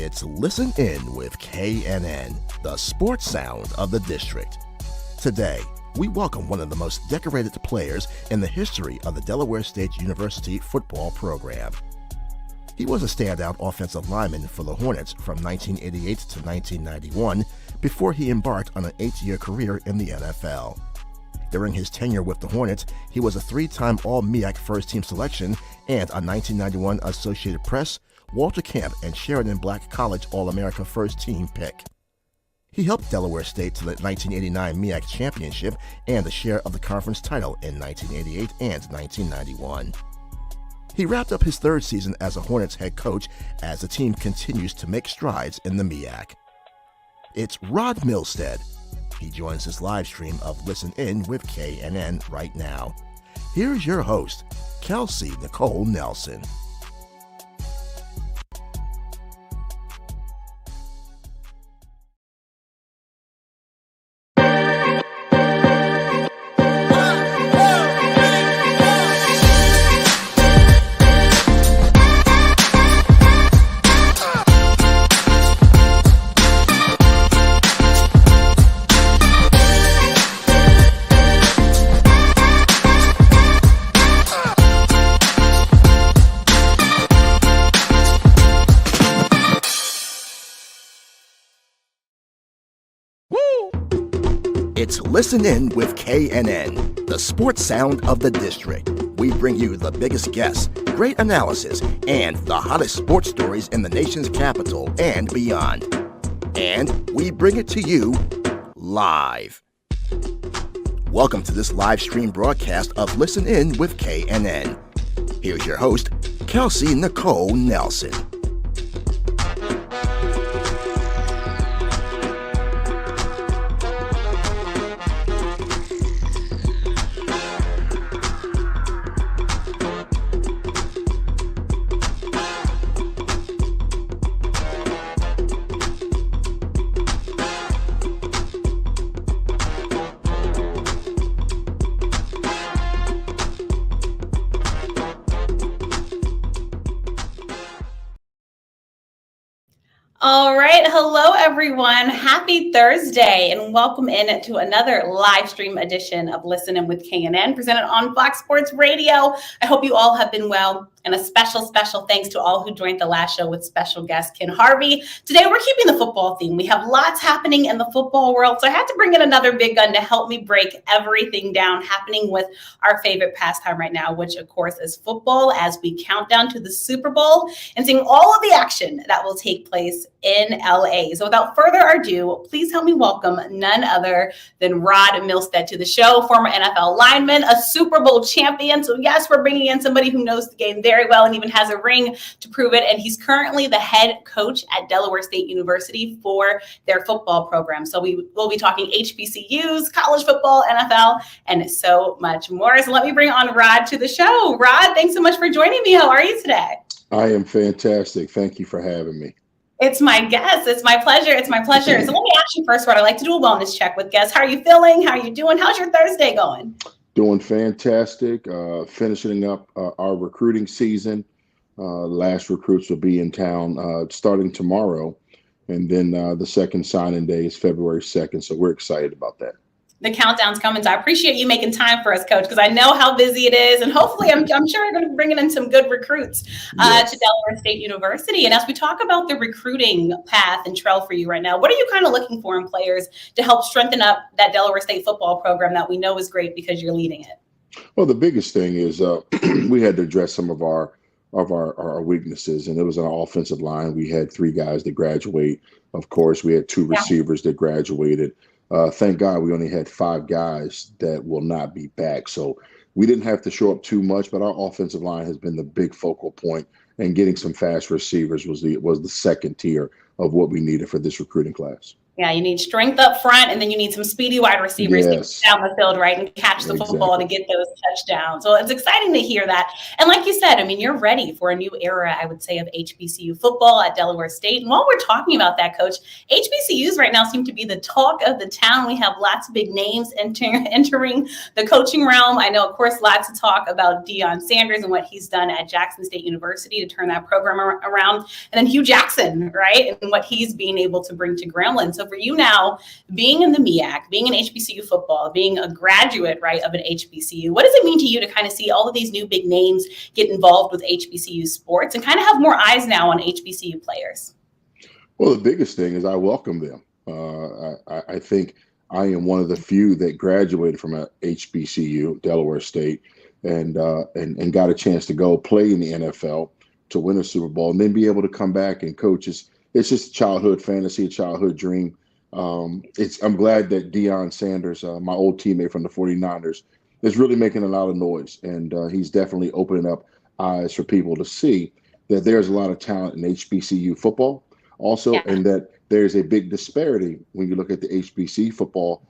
It's Listen In with KNN, the sports sound of the district. Today, we welcome one of the most decorated players in the history of the Delaware State University football program. He was a standout offensive lineman for the Hornets from 1988 to 1991 before he embarked on an 8-year career in the NFL. During his tenure with the Hornets, he was a 3-time All-MEAC first-team selection and a 1991 Associated Press, Walter Camp, and Sheridan Black College All-America first-team pick. He helped Delaware State to the 1989 MEAC championship and a share of the conference title in 1988 and 1991. He wrapped up his third season as a Hornets head coach as the team continues to make strides in the MEAC. It's Rod Milstead. He joins this live stream of Listen In with KNN right now. Here's your host, Kelsey Nicole Nelson. It's Listen In with KNN, the sports sound of the district. We bring you the biggest guests, great analysis, and the hottest sports stories in the nation's capital and beyond. And we bring it to you live. Welcome to this live stream broadcast of Listen In with KNN. Here's your host, Kelsey Nicole Nelson. All right. Hello, everyone. Happy Thursday and welcome in to another live stream edition of Listen In with KNN presented on Fox Sports Radio. I hope you all have been well. And a special thanks to all who joined the last show with special guest Ken Harvey. Today, we're keeping the football theme. We have lots happening in the football world. So I had to bring in another big gun to help me break everything down happening with our favorite pastime right now, which, of course, is football as we count down to the Super Bowl and seeing all of the action that will take place in LA. So without further ado, please help me welcome none other than Rod Milstead to the show, former NFL lineman, a Super Bowl champion. So yes, we're bringing in somebody who knows the game very well and even has a ring to prove it. And he's currently the head coach at Delaware State University for their football program. So we will be talking HBCUs, college football, NFL, and so much more. So let me bring on Rod to the show. Rod, thanks so much for joining me. How are you today? I am fantastic. Thank you for having me. It's my guest. It's my pleasure. It's my pleasure. So let me ask you first, Rod. I like to do a wellness check with guests. How are you feeling? How are you doing? How's your Thursday going? Doing fantastic. Finishing up our recruiting season. Last recruits will be in town starting tomorrow. And then the second signing day is February 2nd. So we're excited about that. The countdown's coming. So I appreciate you making time for us, Coach, because I know how busy it is. And hopefully, I'm sure you're going to be bringing in some good recruits Yes. to Delaware State University. And as we talk about the recruiting path and trail for you right now, what are you kind of looking for in players to help strengthen up that Delaware State football program that we know is great because you're leading it? Well, the biggest thing is we had to address some of our weaknesses, and it was an offensive line. We had 3 guys that graduate. Of course, we had 2 receivers that graduated. Thank God we only had 5 guys that will not be back. So we didn't have to show up too much, but our offensive line has been the big focal point, and getting some fast receivers was the second tier of what we needed for this recruiting class. Yeah, you need strength up front, and then you need some speedy wide receivers to get Yes, down the field, right, and catch the football to exactly. get those touchdowns. So it's exciting to hear that. And like you said, I mean, you're ready for a new era, I would say, of HBCU football at Delaware State. And while we're talking about that, Coach, HBCUs right now seem to be the talk of the town. We have lots of big names entering the coaching realm. I know, of course, lots of talk about Deion Sanders and what he's done at Jackson State University to turn that program around. And then Hugh Jackson, right, and what he's being able to bring to Grambling. So for you now, being in the MEAC, being in HBCU football, being a graduate, right, of an HBCU, what does it mean to you to kind of see all of these new big names get involved with HBCU sports and kind of have more eyes now on HBCU players? Well, the biggest thing is I welcome them. I think I am one of the few that graduated from a HBCU, Delaware State, and got a chance to go play in the NFL, to win a Super Bowl, and then be able to come back and coach. It's just a childhood fantasy, a childhood dream. I'm glad that Deion Sanders, my old teammate from the 49ers, is really making a lot of noise, and he's definitely opening up eyes for people to see that there's a lot of talent in HBCU football also, and that there's a big disparity when you look at the HBC football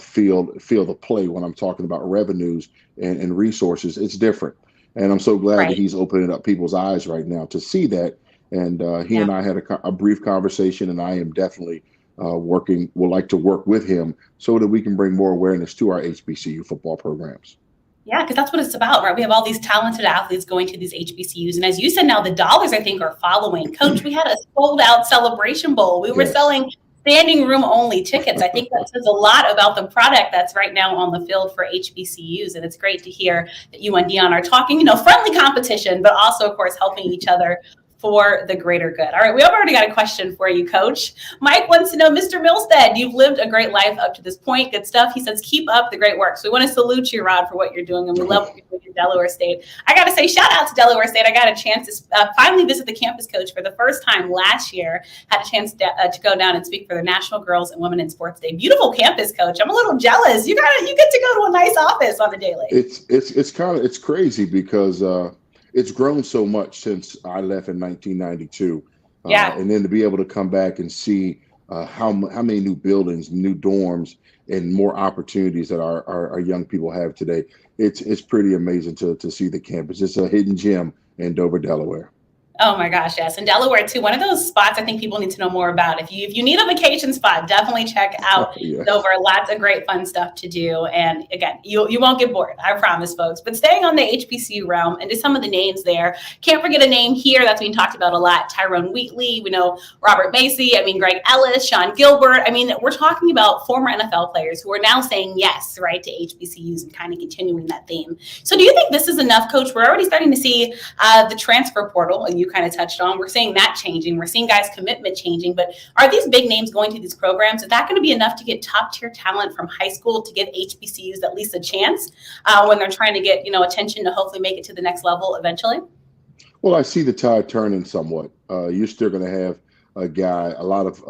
field of play. When I'm talking about revenues and resources, it's different. And I'm so glad that he's opening up people's eyes right now to see that. And he and I had a brief conversation, and I am definitely would like to work with him so that we can bring more awareness to our HBCU football programs. Yeah, because that's what it's about, right? We have all these talented athletes going to these HBCUs. And as you said, now the dollars, I think, are following. Coach, we had a sold-out Celebration Bowl. We were selling standing room only tickets. I think that says a lot about the product that's right now on the field for HBCUs. And it's great to hear that you and Deion are talking, friendly competition, but also, of course, helping each other for the greater good. All right, we have already got a question for you, Coach. Mike wants to know, Mr. Milstead, you've lived a great life up to this point. Good stuff. He says, keep up the great work. So we want to salute you, Rod, for what you're doing, and we love what you're doing in Delaware State. I got to say, shout out to Delaware State. I got a chance to finally visit the campus, Coach, for the first time last year. Had a chance to go down and speak for the National Girls and Women in Sports Day. Beautiful campus, Coach. I'm a little jealous. You get to go to a nice office on the daily. It's crazy because it's grown so much since I left in 1992. And then to be able to come back and see how many new buildings, new dorms, and more opportunities that our young people have today, it's pretty amazing to see the campus. It's a hidden gem in Dover, Delaware. Oh my gosh, yes. And Delaware too, one of those spots I think people need to know more about. If you need a vacation spot, definitely check out Dover. Lots of great fun stuff to do. And again, you won't get bored, I promise, folks. But staying on the HBCU realm and just some of the names there, can't forget a name here that's being talked about a lot. Tyrone Wheatley, we know Robert Macy, Greg Ellis, Sean Gilbert. We're talking about former NFL players who are now saying yes, right, to HBCUs and kind of continuing that theme. So do you think this is enough, Coach? We're already starting to see the transfer portal, and you kind of touched on. We're seeing that changing. We're seeing guys' commitment changing. But are these big names going to these programs? Is that going to be enough to get top tier talent from high school to give HBCUs at least a chance when they're trying to get attention to hopefully make it to the next level eventually? Well, I see the tide turning somewhat. You're still going to have a lot of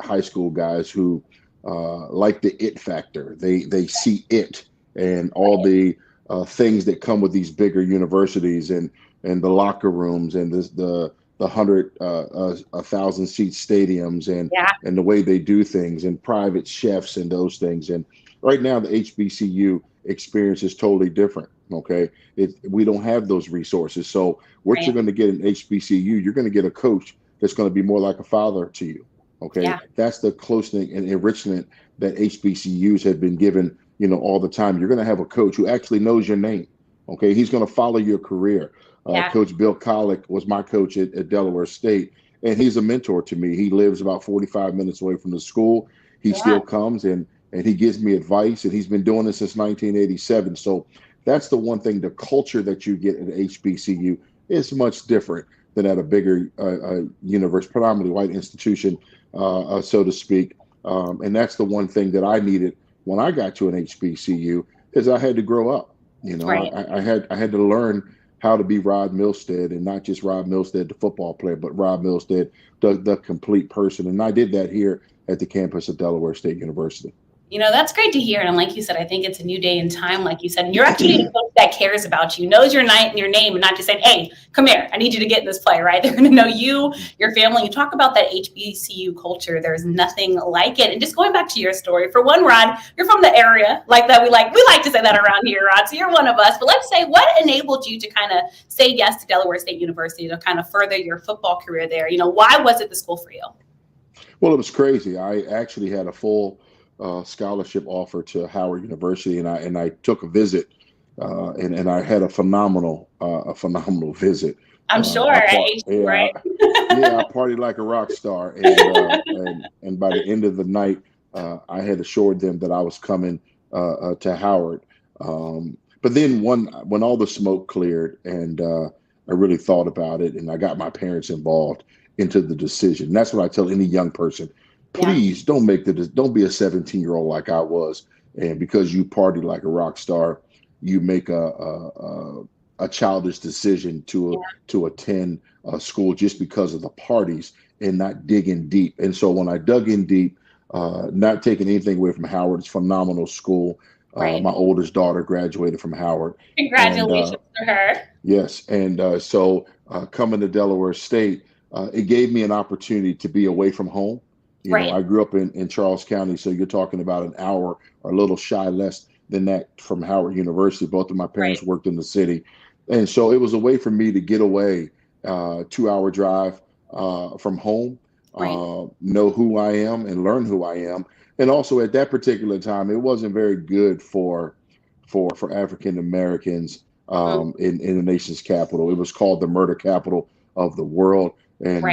high school guys who like the it factor. They see it and all the things that come with these bigger universities and the locker rooms and the 1,000 seat stadiums and the way they do things and private chefs and those things. And right now the HBCU experience is totally different. Okay. We don't have those resources. So what you're going to get in HBCU, you're going to get a coach that's going to be more like a father to you. Okay. Yeah. That's the closeness and enrichment that HBCUs have been given, all the time. You're going to have a coach who actually knows your name. Okay. He's going to follow your career. Coach Bill Collick was my coach at Delaware State, and he's a mentor to me. He lives about 45 minutes away from the school. He still comes and he gives me advice, and he's been doing this since 1987. So that's the one thing, the culture that you get at HBCU is much different than at a bigger university, predominantly white institution, so to speak. And that's the one thing that I needed when I got to an HBCU, is I had to grow up. I had to learn how to be Rod Milstead, and not just Rod Milstead, the football player, but Rod Milstead, the complete person. And I did that here at the campus of Delaware State University. That's great to hear. And like you said, I think it's a new day and time, like you said. And you're actually a coach that cares about you, knows your name, and not just saying, hey, come here, I need you to get in this play, right? They're going to know you, your family. You talk about that HBCU culture. There's nothing like it. And just going back to your story, for one, Rod, you're from the area like that. We like to say that around here, Rod. So you're one of us. But let's say, what enabled you to kind of say yes to Delaware State University to kind of further your football career there? Why was it the school for you? Well, it was crazy. I actually had a full scholarship offer to Howard University, and I took a visit, and I had a phenomenal visit. I'm sure. I Right? partied like a rock star, and by the end of the night, I had assured them that I was coming to Howard. But then when all the smoke cleared, and I really thought about it, and I got my parents involved into the decision. And that's what I tell any young person. Please don't be a 17-year-old like I was, and because you partied like a rock star, you make a childish decision to attend school just because of the parties and not digging deep. And so when I dug in deep, not taking anything away from Howard, it's a phenomenal school. Right. My oldest daughter graduated from Howard. Congratulations to her. Yes, and so coming to Delaware State, it gave me an opportunity to be away from home. I grew up in Charles County, so you're talking about an hour or a little shy less than that from Howard University. Both of my parents worked in the city. And so it was a way for me to get away, 2-hour drive from home, know who I am and learn who I am. And also at that particular time, it wasn't very good for African Americans in the nation's capital. It was called the murder capital of the world. And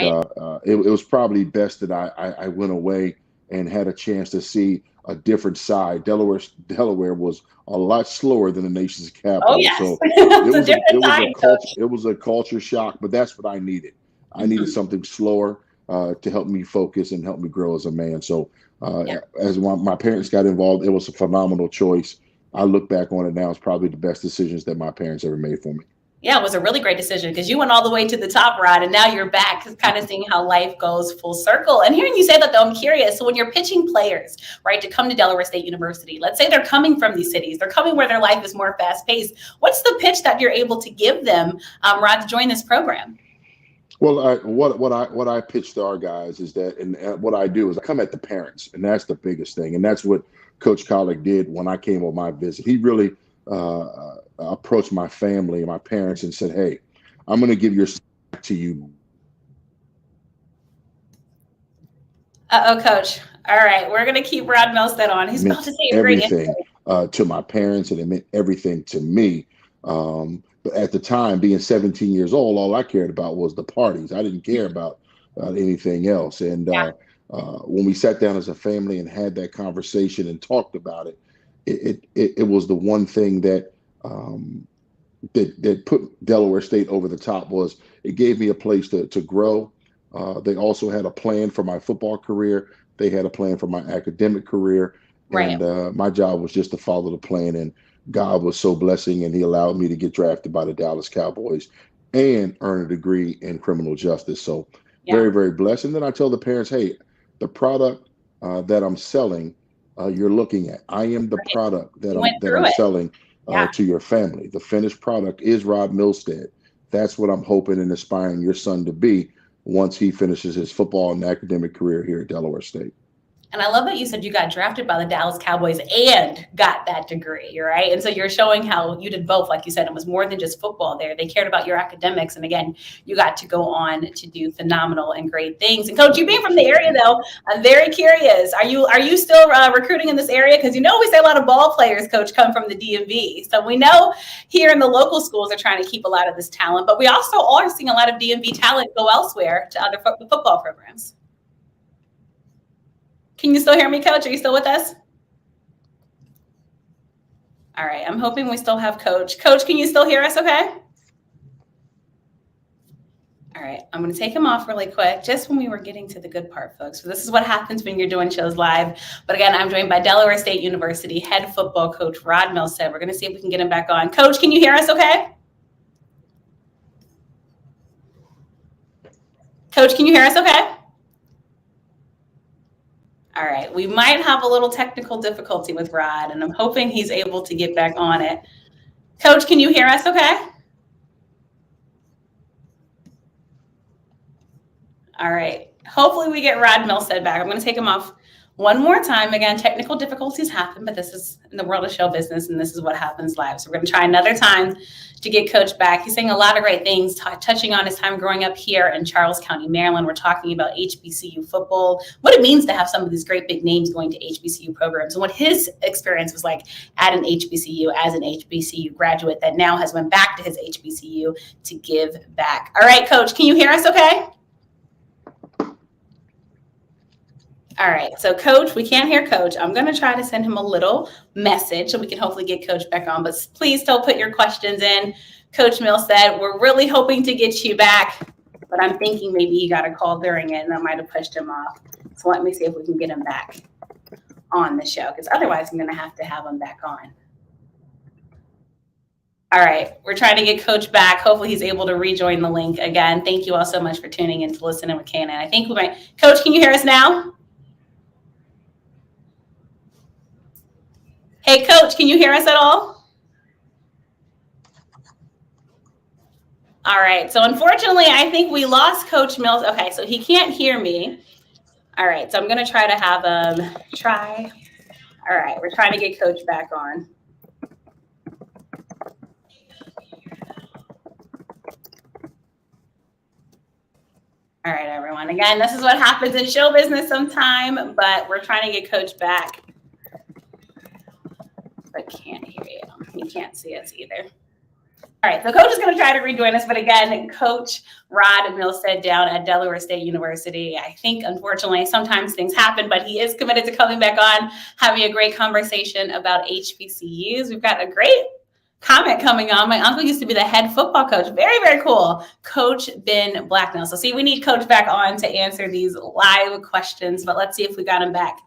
it was probably best that I went away and had a chance to see a different side. Delaware was a lot slower than the nation's capital. Oh, yes. So it was a culture shock, but that's what I needed. I needed something slower to help me focus and help me grow as a man. So as my parents got involved, it was a phenomenal choice. I look back on it now, it's probably the best decisions that my parents ever made for me. Yeah, it was a really great decision because you went all the way to the top, Rod, and now you're back, kind of seeing how life goes full circle. And hearing you say that, though, I'm curious. So when you're pitching players, right, to come to Delaware State University, let's say they're coming from these cities, they're coming where their life is more fast-paced. What's the pitch that you're able to give them, Rod, to join this program? Well, what I pitch to our guys is that, and what I do is I come at the parents, and that's the biggest thing, and that's what Coach Collick did when I came on my visit. He really approached my family and my parents and said, hey, I'm going to give your to you. Coach. All right. We're going to keep Rod Milstead on. He's about to say everything to my parents, and it meant everything to me. But at the time, being 17 years old, all I cared about was the parties. I didn't care about anything else. And when we sat down as a family and had that conversation and talked about it, it was the one thing that that put Delaware State over the top. Was it gave me a place to grow. They also had a plan for my football career. They had a plan for my academic career. And my job was just to follow the plan. And God was so blessing, and he allowed me to get drafted by the Dallas Cowboys and earn a degree in criminal justice. So very, very blessed. And then I tell the parents, hey, the product that I'm selling, you're looking at. I am the product that I'm selling to your family. The finished product is Rod Milstead. That's what I'm hoping and aspiring your son to be once he finishes his football and academic career here at Delaware State. And I love that you said you got drafted by the Dallas Cowboys and got that degree, right? And so you're showing how you did both. Like you said, it was more than just football there. They cared about your academics. And again, you got to go on to do phenomenal and great things. And Coach, you being from the area, though, I'm very curious. Are you still recruiting in this area? Because we say a lot of ball players, Coach, come from the DMV. So we know here in the local schools are trying to keep a lot of this talent. But we also are seeing a lot of DMV talent go elsewhere to other football programs. Can you still hear me, Coach? Are you still with us? All right. I'm hoping we still have Coach. Coach, can you still hear us okay? All right. I'm going to take him off really quick, just when we were getting to the good part, folks. So this is what happens when you're doing shows live. But again, I'm joined by Delaware State University head football coach Rod Milstead. We're going to see if we can get him back on. Coach, can you hear us okay? Coach, can you hear us okay? All right. we might have a little technical difficulty with Rod, and I'm hoping he's able to get back on it. Coach, can you hear us okay? All right. Hopefully we get Rod Milstead back. I'm going to take him off one more time. Again, technical difficulties happen, but this is in the world of show business, and this is what happens live. So we're going to try another time to get Coach back. He's saying a lot of great things, touching on his time growing up here in Charles County, Maryland. We're talking about HBCU football, what it means to have some of these great big names going to HBCU programs, and what his experience was like at an HBCU as an HBCU graduate that now has went back to his HBCU to give back. All right, Coach, can you hear us okay? All right, so Coach, we can't hear Coach. I'm going to try to send him a little message so we can hopefully get Coach back on, but please still put your questions in. Coach Milstead, we're really hoping to get you back, but I'm thinking maybe he got a call during it and that might have pushed him off. So let me see if we can get him back on the show, because otherwise I'm going to have him back on. All right, we're trying to get Coach back. Hopefully he's able to rejoin the link again. Thank you all so much for tuning in to Listen In With KNN. I think we might. Coach, can you hear us now? Hey, Coach, can you hear us at all? All right, so unfortunately, I think we lost Coach Mills. Okay, so he can't hear me. All right, so I'm going to try to have him try. All right, we're trying to get Coach back on. All right, everyone. Again, this is what happens in show business sometime, but we're trying to get Coach back. But can't hear you. He can't see us either. All right, so Coach is going to try to rejoin us, but again, Coach Rod Milstead down at Delaware State University. I think, unfortunately, sometimes things happen, but he is committed to coming back on, having a great conversation about HBCUs. We've got a great comment coming on. My uncle used to be the head football coach. Very, very cool. Coach Ben Blacknell. So see, we need Coach back on to answer these live questions, but let's see if we got him back.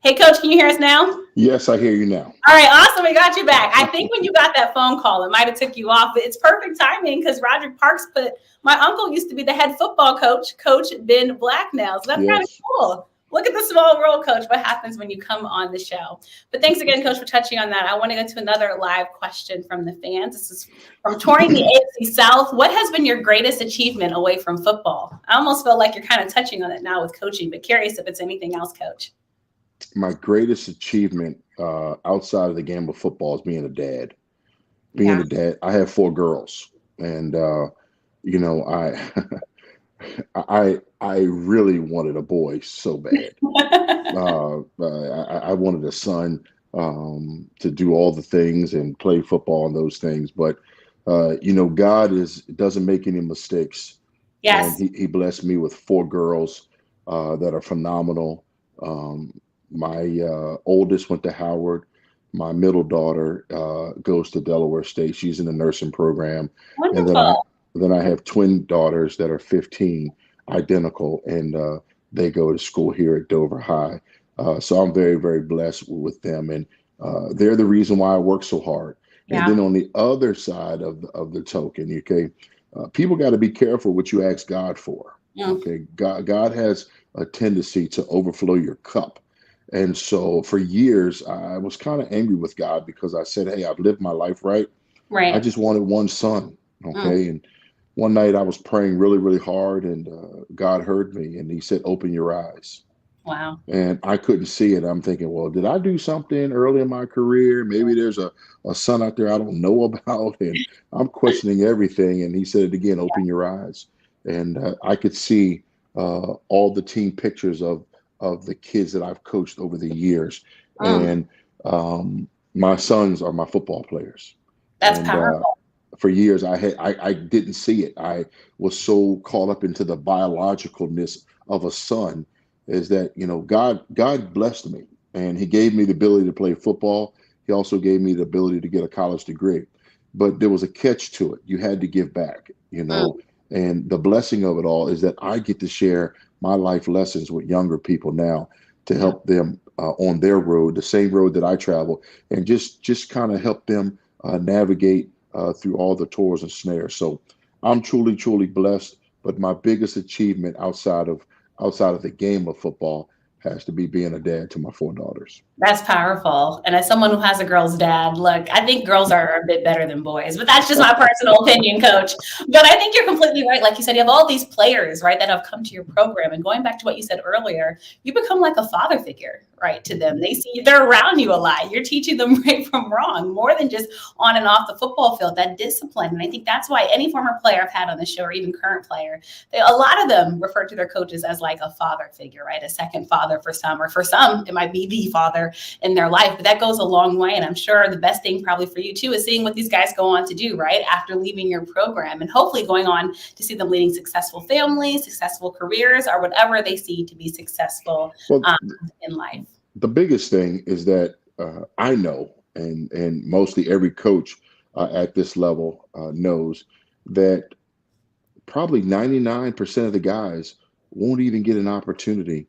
Hey, Coach, can you hear us now? Yes, I hear you now. All right, awesome. We got you back. I think when you got that phone call, it might have took you off, but it's perfect timing because Roderick Parks put, my uncle used to be the head football coach, Coach Ben Blacknell. So that's kind of cool. Look at the small world, Coach, what happens when you come on the show. But thanks again, Coach, for touching on that. I want to go to another live question from the fans. This is from touring the AFC South. What has been your greatest achievement away from football? I almost feel like you're kind of touching on it now with coaching, but curious if it's anything else, Coach. My greatest achievement outside of the game of football is being a dad. Being a dad. I have 4 girls, and you know, I really wanted a boy so bad. I wanted a son to do all the things and play football and those things, but you know, God doesn't make any mistakes. Yes, and he blessed me with 4 girls that are phenomenal. My oldest went to Howard. My middle daughter goes to Delaware State. She's in the nursing program. Wonderful. And then I have twin daughters that are 15, identical, and they go to school here at Dover High. So I'm very, very blessed with them, and they're the reason why I work so hard. Yeah. And then on the other side of the token, okay, people got to be careful what you ask God for. Yeah. Okay, God has a tendency to overflow your cup. And so for years, I was kind of angry with God because I said, hey, I've lived my life right. I just wanted one son. Okay. And one night I was praying really, really hard, and God heard me, and he said, open your eyes. Wow. And I couldn't see it. I'm thinking, well, did I do something early in my career? Maybe there's a son out there I don't know about. And I'm questioning everything. And he said it again, open your eyes. And I could see all the team pictures of the kids that I've coached over the years. And my sons are my football players. That's powerful. For years, I didn't see it. I was so caught up into the biologicalness of a son, is that, you know, God blessed me, and he gave me the ability to play football. He also gave me the ability to get a college degree. But there was a catch to it. You had to give back, you know. And the blessing of it all is that I get to share my life lessons with younger people now to help them on their road, the same road that I travel, and just kind of help them navigate through all the tours and snares. So I'm truly, truly blessed. But my biggest achievement outside of the game of football has to be being a dad to my 4 daughters. That's powerful. And as someone who has a girl's dad, look, I think girls are a bit better than boys, but that's just my personal opinion, Coach. But I think you're completely right. Like you said, you have all these players, right, that have come to your program. And going back to what you said earlier, you become like a father figure, right, to them. They see you, they're around you a lot. You're teaching them right from wrong, more than just on and off the football field, that discipline. And I think that's why any former player I've had on the show, or even current player, a lot of them refer to their coaches as like a father figure, right? A second father for some, or for some, it might be the father in their life, but that goes a long way. And I'm sure the best thing probably for you too is seeing what these guys go on to do, right, after leaving your program, and hopefully going on to see them leading successful families, successful careers, or whatever they see to be successful in life. The biggest thing is that I know, and mostly every coach at this level knows, that probably 99% of the guys won't even get an opportunity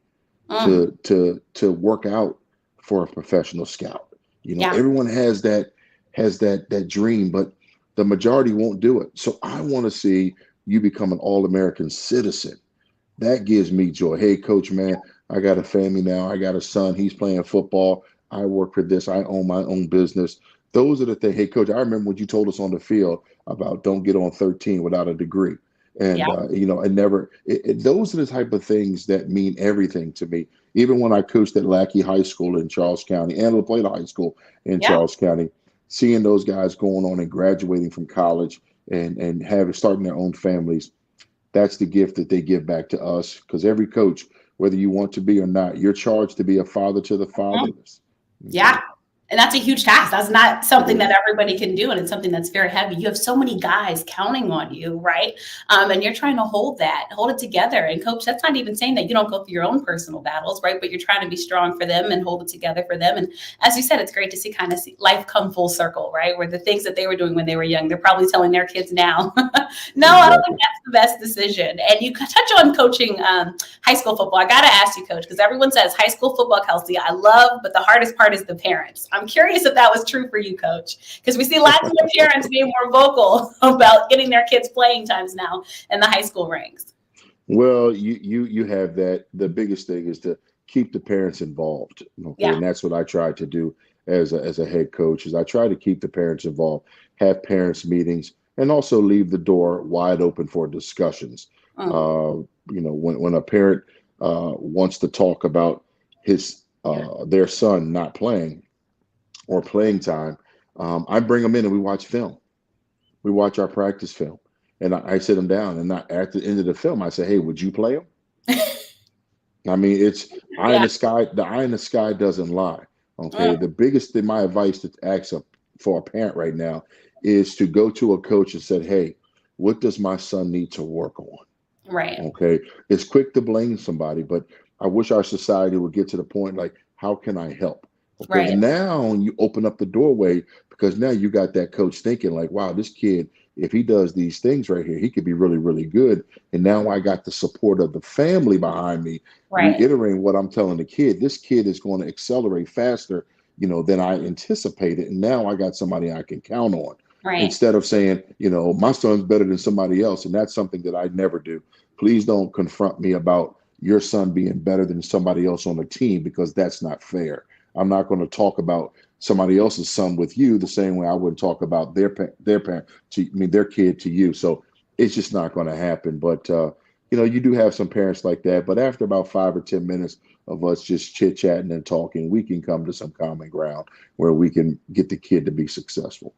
to work out for a professional scout. Everyone has that dream, but the majority won't do it. So I want to see you become an All-American citizen. That gives me joy. Hey, Coach, man, I got a family now. I got a son. He's playing football. I work for this. I own my own business. Those are the things. Hey, Coach, I remember what you told us on the field about don't get on 13 without a degree. And, those are the type of things that mean everything to me. Even when I coached at Lackey High School in Charles County and La Plata High School in Charles County, seeing those guys going on and graduating from college and starting their own families, that's the gift that they give back to us. Because every coach, whether you want to be or not, you're charged to be a father to the fatherless. Yeah. And that's a huge task. That's not something that everybody can do. And it's something that's very heavy. You have so many guys counting on you, right? And you're trying to hold it together. And Coach, that's not even saying that you don't go through your own personal battles, right? But you're trying to be strong for them and hold it together for them. And as you said, it's great to see life come full circle, right? Where the things that they were doing when they were young, they're probably telling their kids now, no, I don't think that's the best decision. And you touch on coaching high school football. I got to ask you, Coach, because everyone says high school football, Kelsey, I love, but the hardest part is the parents. I'm curious if that was true for you, Coach, because we see lots of parents being more vocal about getting their kids playing times now in the high school ranks. Well, you have that. The biggest thing is to keep the parents involved. Okay, and that's what I try to do as a head coach. Is I try to keep the parents involved, have parents meetings, and also leave the door wide open for discussions. When a parent wants to talk about their son not playing or playing time, I bring them in and we watch film. We watch our practice film, and I sit them down, and at the end of the film, I say, "Hey, would you play him?" I mean, it's eye in the sky. The eye in the sky doesn't lie. Okay, the biggest thing, my advice to ask for a parent right now is to go to a coach and say, "Hey, what does my son need to work on?" Right. Okay, it's quick to blame somebody, but I wish our society would get to the point like, how can I help? Okay. Right. And now you open up the doorway, because now you got that coach thinking like, wow, this kid, if he does these things right here, he could be really, really good. And now I got the support of the family behind me, reiterating what I'm telling the kid. This kid is going to accelerate faster, than I anticipated. And now I got somebody I can count on. Right. Instead of saying, my son's better than somebody else. And that's something that I never do. Please don't confront me about your son being better than somebody else on the team, because that's not fair. I'm not going to talk about somebody else's son with you the same way I wouldn't talk about their kid to you. So it's just not going to happen. But, you do have some parents like that. But after about 5 or 10 minutes of us just chit-chatting and talking, we can come to some common ground where we can get the kid to be successful.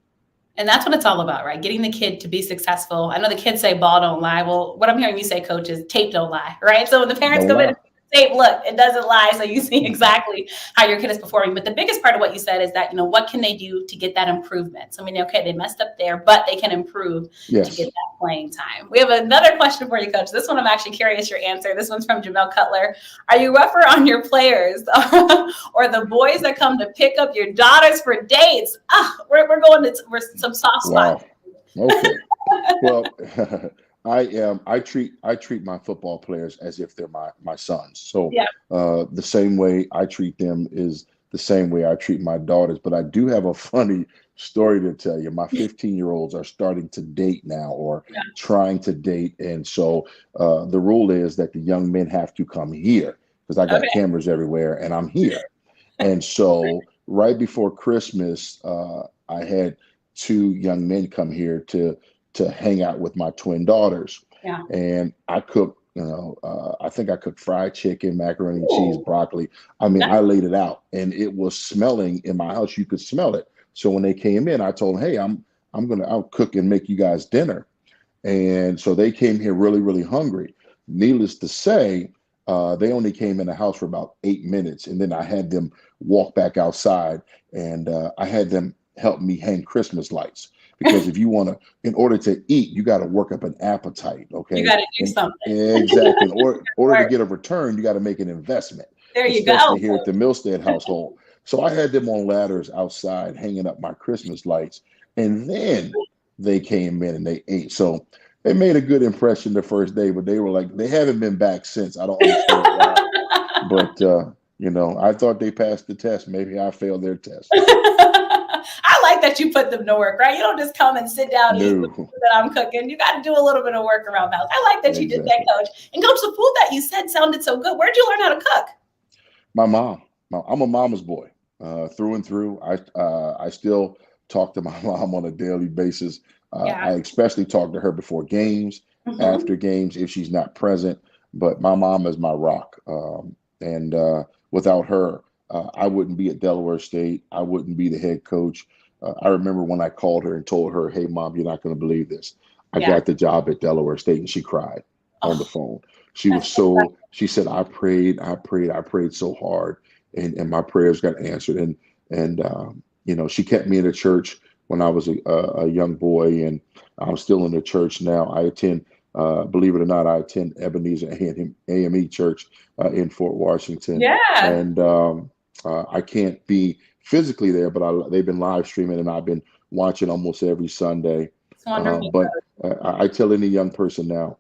And that's what it's all about, right? Getting the kid to be successful. I know the kids say ball don't lie. Well, what I'm hearing you say, Coach, is tape don't lie, right? So when the parents come in and tape, look, it doesn't lie. So you see exactly how your kid is performing. But the biggest part of what you said is that, what can they do to get that improvement? So, okay, they messed up there, but they can improve to get that playing time. We have another question for you, Coach. This one, I'm actually curious your answer. This one's from Jamel Cutler. Are you rougher on your players or the boys that come to pick up your daughters for dates? We're going to some soft spots. Wow. Okay. Well, I treat my football players as if they're my sons. So the same way I treat them is the same way I treat my daughters. But I do have a funny story to tell you. My 15-year-olds are starting to date now, or trying to date. And so the rule is that the young men have to come here because I got Okay. cameras everywhere and I'm here. And so right before Christmas, I had two young men come here to hang out with my twin daughters. Yeah. And I cooked, I think I cooked fried chicken, macaroni and cheese, broccoli. I mean, I laid it out and it was smelling in my house. You could smell it. So when they came in, I told them, hey, I'll cook and make you guys dinner. And so they came here really, really hungry. Needless to say, they only came in the house for about 8 minutes. And then I had them walk back outside and I had them help me hang Christmas lights. Because if you want to, in order to eat, you got to work up an appetite. Okay. You got to do something. Exactly. In order to get a return, you got to make an investment. There you especially go. here at the Milstead household. So I had them on ladders outside hanging up my Christmas lights. And then they came in and they ate. So they made a good impression the first day, but they were like, they haven't been back since. I don't understand why. But, I thought they passed the test. Maybe I failed their test. I like that you put them to work, right? You don't just come and sit down and eat the food that I'm cooking. You got to do a little bit of work around the house. I like that you did that, Coach. And Coach, the food that you said sounded so good. Where'd you learn how to cook? My mom. I'm a mama's boy through and through. I still talk to my mom on a daily basis. I especially talk to her before games, after games, if she's not present. But my mom is my rock. And without her, I wouldn't be at Delaware State. I wouldn't be the head coach. I remember when I called her and told her, hey, Mom, you're not going to believe this. I got the job at Delaware State, and she cried on the phone. She said, I prayed so hard, and my prayers got answered. And she kept me in the church when I was a young boy, and I'm still in the church now. I attend, believe it or not, I attend Ebenezer AME Church in Fort Washington. Yeah. And I can't be physically there, but they've been live streaming, and I've been watching almost every Sunday. It's wonderful. But I tell any young person now,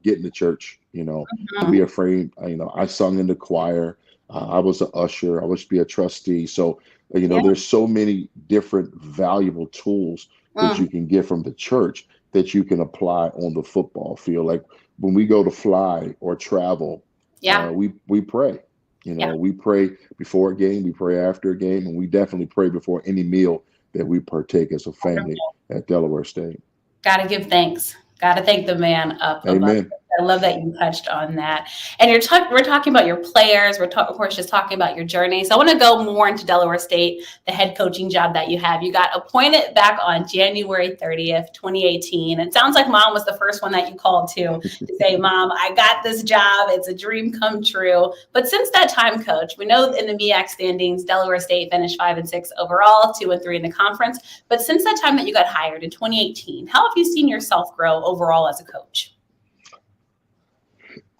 get in the church, don't be afraid. I sung in the choir. I was an usher. I was to be a trustee. So, there's so many different valuable tools that you can get from the church that you can apply on the football field. Like when we go to fly or travel, we pray. We pray before a game, we pray after a game, and we definitely pray before any meal that we partake as a family at Delaware State. Got to give thanks. Got to thank the man up above. Amen. I love that you touched on that. And we're talking about your players. We're of course just talking about your journey. So I want to go more into Delaware State, the head coaching job that you have. You got appointed back on January 30th, 2018. It sounds like Mom was the first one that you called to say, Mom, I got this job. It's a dream come true. But since that time, Coach, we know in the MEAC standings, Delaware State finished 5-6 overall, 2-3 in the conference. But since that time that you got hired in 2018, how have you seen yourself grow overall as a coach?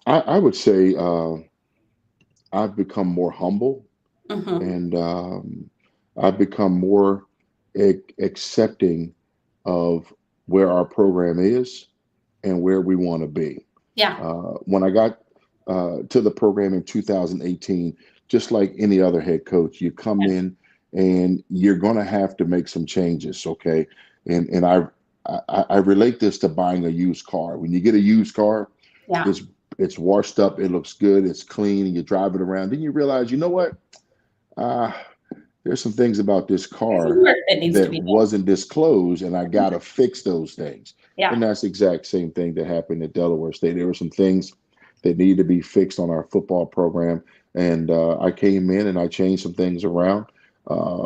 I would say I've become more humble, and I've become more accepting of where our program is and where we want to be. Yeah. When I got to the program in 2018, just like any other head coach, you come in and you're going to have to make some changes. Okay. And I relate this to buying a used car. When you get a used car, it's washed up, it looks good, it's clean, and you drive it around. Then you realize, you know what? There's some things about this car that wasn't disclosed, and I got to fix those things. Yeah. And that's the exact same thing that happened at Delaware State. There were some things that needed to be fixed on our football program, and I came in and I changed some things around.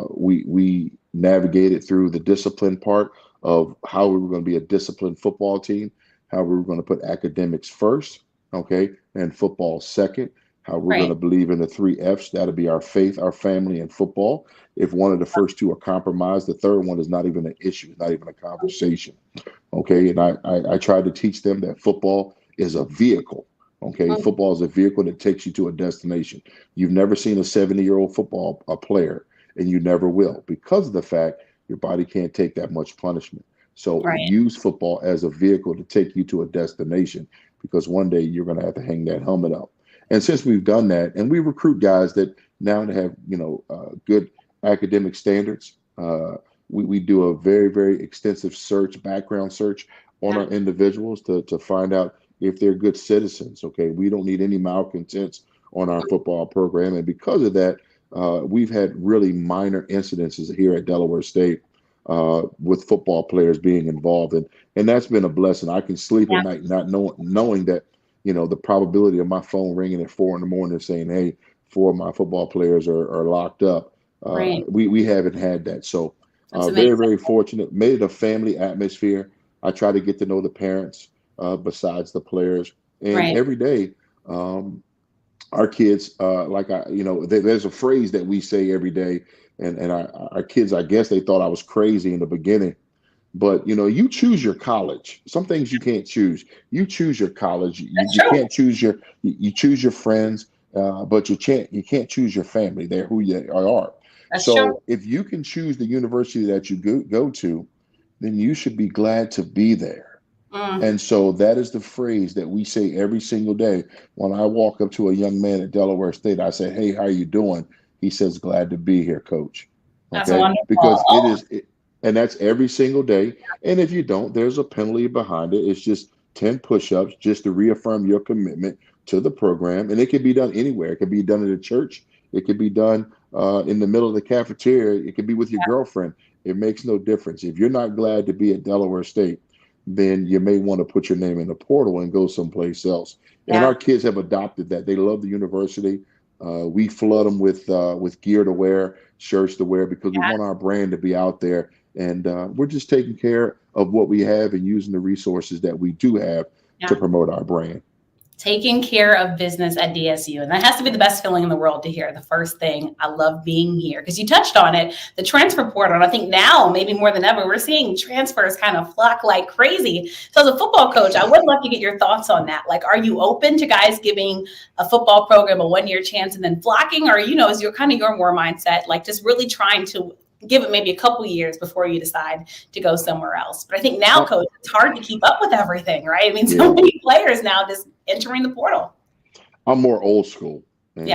We navigated through the discipline part of how we were going to be a disciplined football team, how we were going to put academics first, and football second, how we're going to believe in the 3 F's. That'll be our faith, our family, and football. If one of the first two are compromised, the third one is not even an issue, not even a conversation. Okay. And I tried to teach them that football is a vehicle. Okay. Football is a vehicle that takes you to a destination. You've never seen a 70-year-old football player, and you never will, because of the fact your body can't take that much punishment. So use football as a vehicle to take you to a destination, because one day you're going to have to hang that helmet up. And since we've done that, and we recruit guys that now have, good academic standards, we do a very, very extensive background search on our individuals to find out if they're good citizens. Okay. We don't need any malcontents on our football program. And because of that, we've had really minor incidences here at Delaware State with football players being involved. And that's been a blessing. I can sleep at night not knowing that, the probability of my phone ringing at 4 a.m. saying, hey, 4 of my football players are locked up. We haven't had that. So very, very fortunate. Made it a family atmosphere. I try to get to know the parents besides the players. And every day, our kids, there's a phrase that we say every day. And our kids, I guess they thought I was crazy in the beginning. But, you choose your college. Some things you can't choose. You choose your college. You can't choose you choose your friends, but you can't choose your family. They're who you are. So if you can choose the university that you go to, then you should be glad to be there. And so that is the phrase that we say every single day. When I walk up to a young man at Delaware State, I say, hey, how you doing? He says, glad to be here, coach. That's wonderful. Because and that's every single day. And if you don't, there's a penalty behind it. It's just 10 push-ups just to reaffirm your commitment to the program. And it can be done anywhere. It can be done at a church. It could be done in the middle of the cafeteria. It could be with your girlfriend. It makes no difference. If you're not glad to be at Delaware State, then you may want to put your name in the portal and go someplace else. And our kids have adopted that. They love the university. We flood them with gear to wear, shirts to wear, because we want our brand to be out there. And we're just taking care of what we have and using the resources that we do have to promote our brand. Taking care of business at DSU. And that has to be the best feeling in the world to hear. The first thing, I love being here. Because you touched on it, the transfer portal. And I think now, maybe more than ever, we're seeing transfers kind of flock like crazy. So as a football coach, I would love to get your thoughts on that. Like, are you open to guys giving a football program a one-year chance and then flocking? Or, is your more mindset, like just really trying to give it maybe a couple years before you decide to go somewhere else? But I think now, coach, it's hard to keep up with everything, right? I mean, so many players now just entering the portal. I'm more old school, and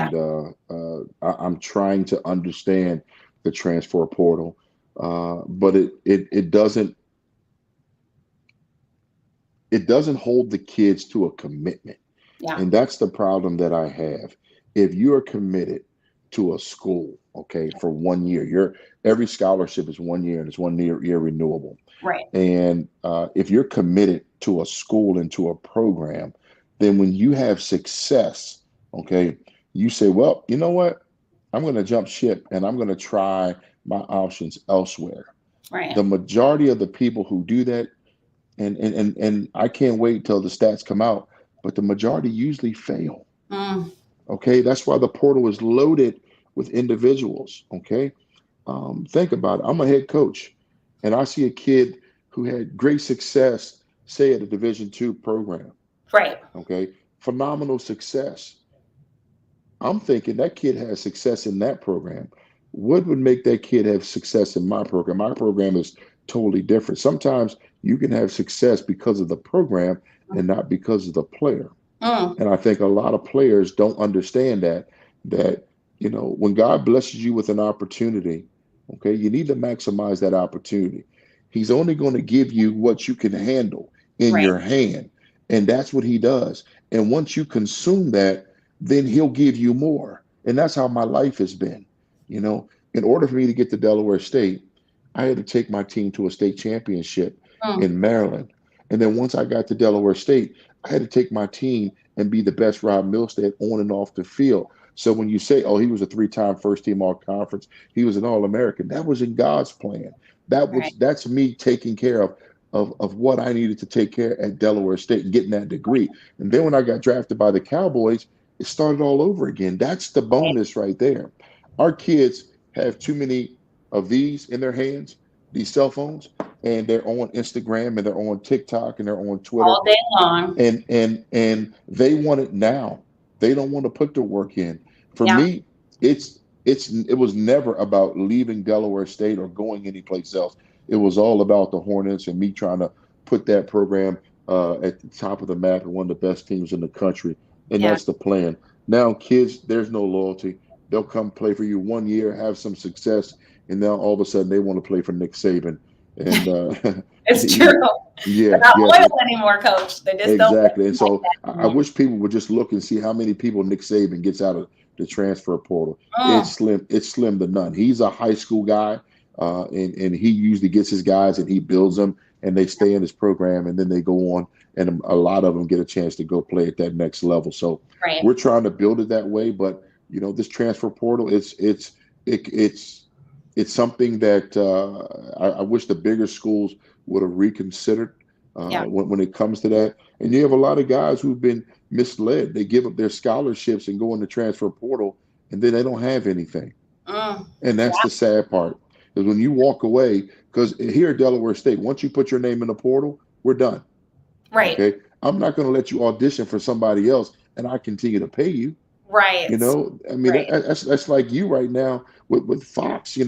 I'm trying to understand the transfer portal, but it doesn't hold the kids to a commitment, and that's the problem that I have. If you are committed to a school, for 1 year, every scholarship is 1 year and it's 1 year renewable. Right. And if you're committed to a school and to a program, then when you have success, you say, well, you know what? I'm going to jump ship and I'm going to try my options elsewhere. Right. The majority of the people who do that, and I can't wait till the stats come out, but the majority usually fail. That's why the portal is loaded with individuals. Think about it. I'm a head coach, and I see a kid who had great success, say at a Division II program. Right. Phenomenal success. I'm thinking that kid has success in that program. What would make that kid have success in my program? My program is totally different. Sometimes you can have success because of the program and not because of the player. And I think a lot of players don't understand that when God blesses you with an opportunity, you need to maximize that opportunity. He's only going to give you what you can handle in your hand. And that's what he does. And once you consume that, then he'll give you more. And that's how my life has been. In order for me to get to Delaware State, I had to take my team to a state championship in Maryland. And then once I got to Delaware State, I had to take my team and be the best Rod Milstead on and off the field. So when you say, oh, he was a 3-time first team all conference, he was an All-American, that was in God's plan. That's me taking care of what I needed to take care at Delaware State and getting that degree. And then when I got drafted by the Cowboys, it started all over again. That's the bonus right there. Our kids have too many of these in their hands, these cell phones, and they're on Instagram and they're on TikTok and they're on Twitter all day long. And they want it now. They don't want to put the work in. For me, it was never about leaving Delaware State or going anyplace else. It was all about the Hornets and me trying to put that program at the top of the map and one of the best teams in the country. And that's the plan. Now, kids, there's no loyalty. They'll come play for you 1 year, have some success, and now all of a sudden they want to play for Nick Saban. And It's true. Yeah, They're not yeah, loyal anymore, Coach. They just don't exactly. And like so I that. wish people would just look and see how many people Nick Saban gets out of the transfer portal. Mm, It's slim to none. He's a high school guy, and he usually gets his guys and he builds them, and they stay in his program, and then they go on, and a lot of them get a chance to go play at that next level. So right. we're trying to build it that way. But this transfer portal, it's something that I wish the bigger schools would have reconsidered Yeah. when it comes to that. And you have a lot of guys who've been misled. They give up their scholarships and go in the transfer portal, and then they don't have anything. And that's the sad part, is when you walk away, because here at Delaware State, once you put your name in the portal, we're done. Right. Okay. I'm not going to let you audition for somebody else and I continue to pay you. Right. I mean, Right. that's like you right now with Fox.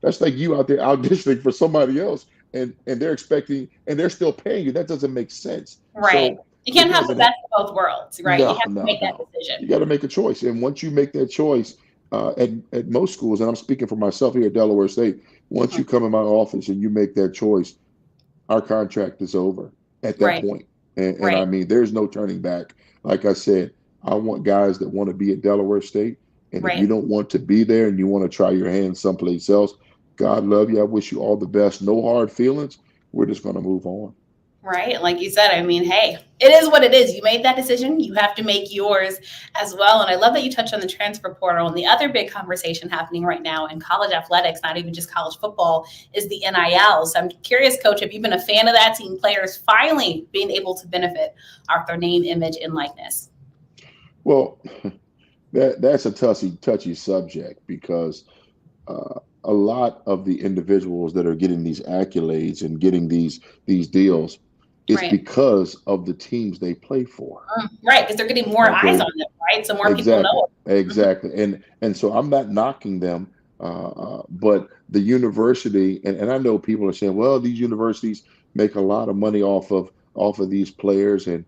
That's like you out there auditioning for somebody else, and they're expecting, and they're still paying you. That doesn't make sense. Right. So You can't have the best of both worlds, right? You have to make that You decision. got to make a choice, and once you make that choice, at most schools, and I'm speaking for myself here at Delaware State, once you come in my office and you make that choice, our contract is over at that Right. point. And Right. I mean, there's no turning back. Like I said, I want guys that want to be at Delaware State. And if you Right. don't want to be there and you want to try your hand someplace else, God love you. I wish you all the best. No hard feelings. We're just going to move on. Right. Like you said, I mean, hey, it is what it is. You made that decision. You have to make yours as well. And I love that you touched on the transfer portal. And the other big conversation happening right now in college athletics, not even just college football, is the NIL. So I'm curious, Coach, have you been a fan of that, seeing players finally being able to benefit off their name, image, and likeness? Well, that's a touchy subject, because a lot of the individuals that are getting these accolades and getting these deals, it's Right. because of the teams they play for. Right, because they're getting more eyes on them, right? So more people know. Exactly. And so I'm not knocking them, but the university, and I know people are saying, well, these universities make a lot of money off of these players, and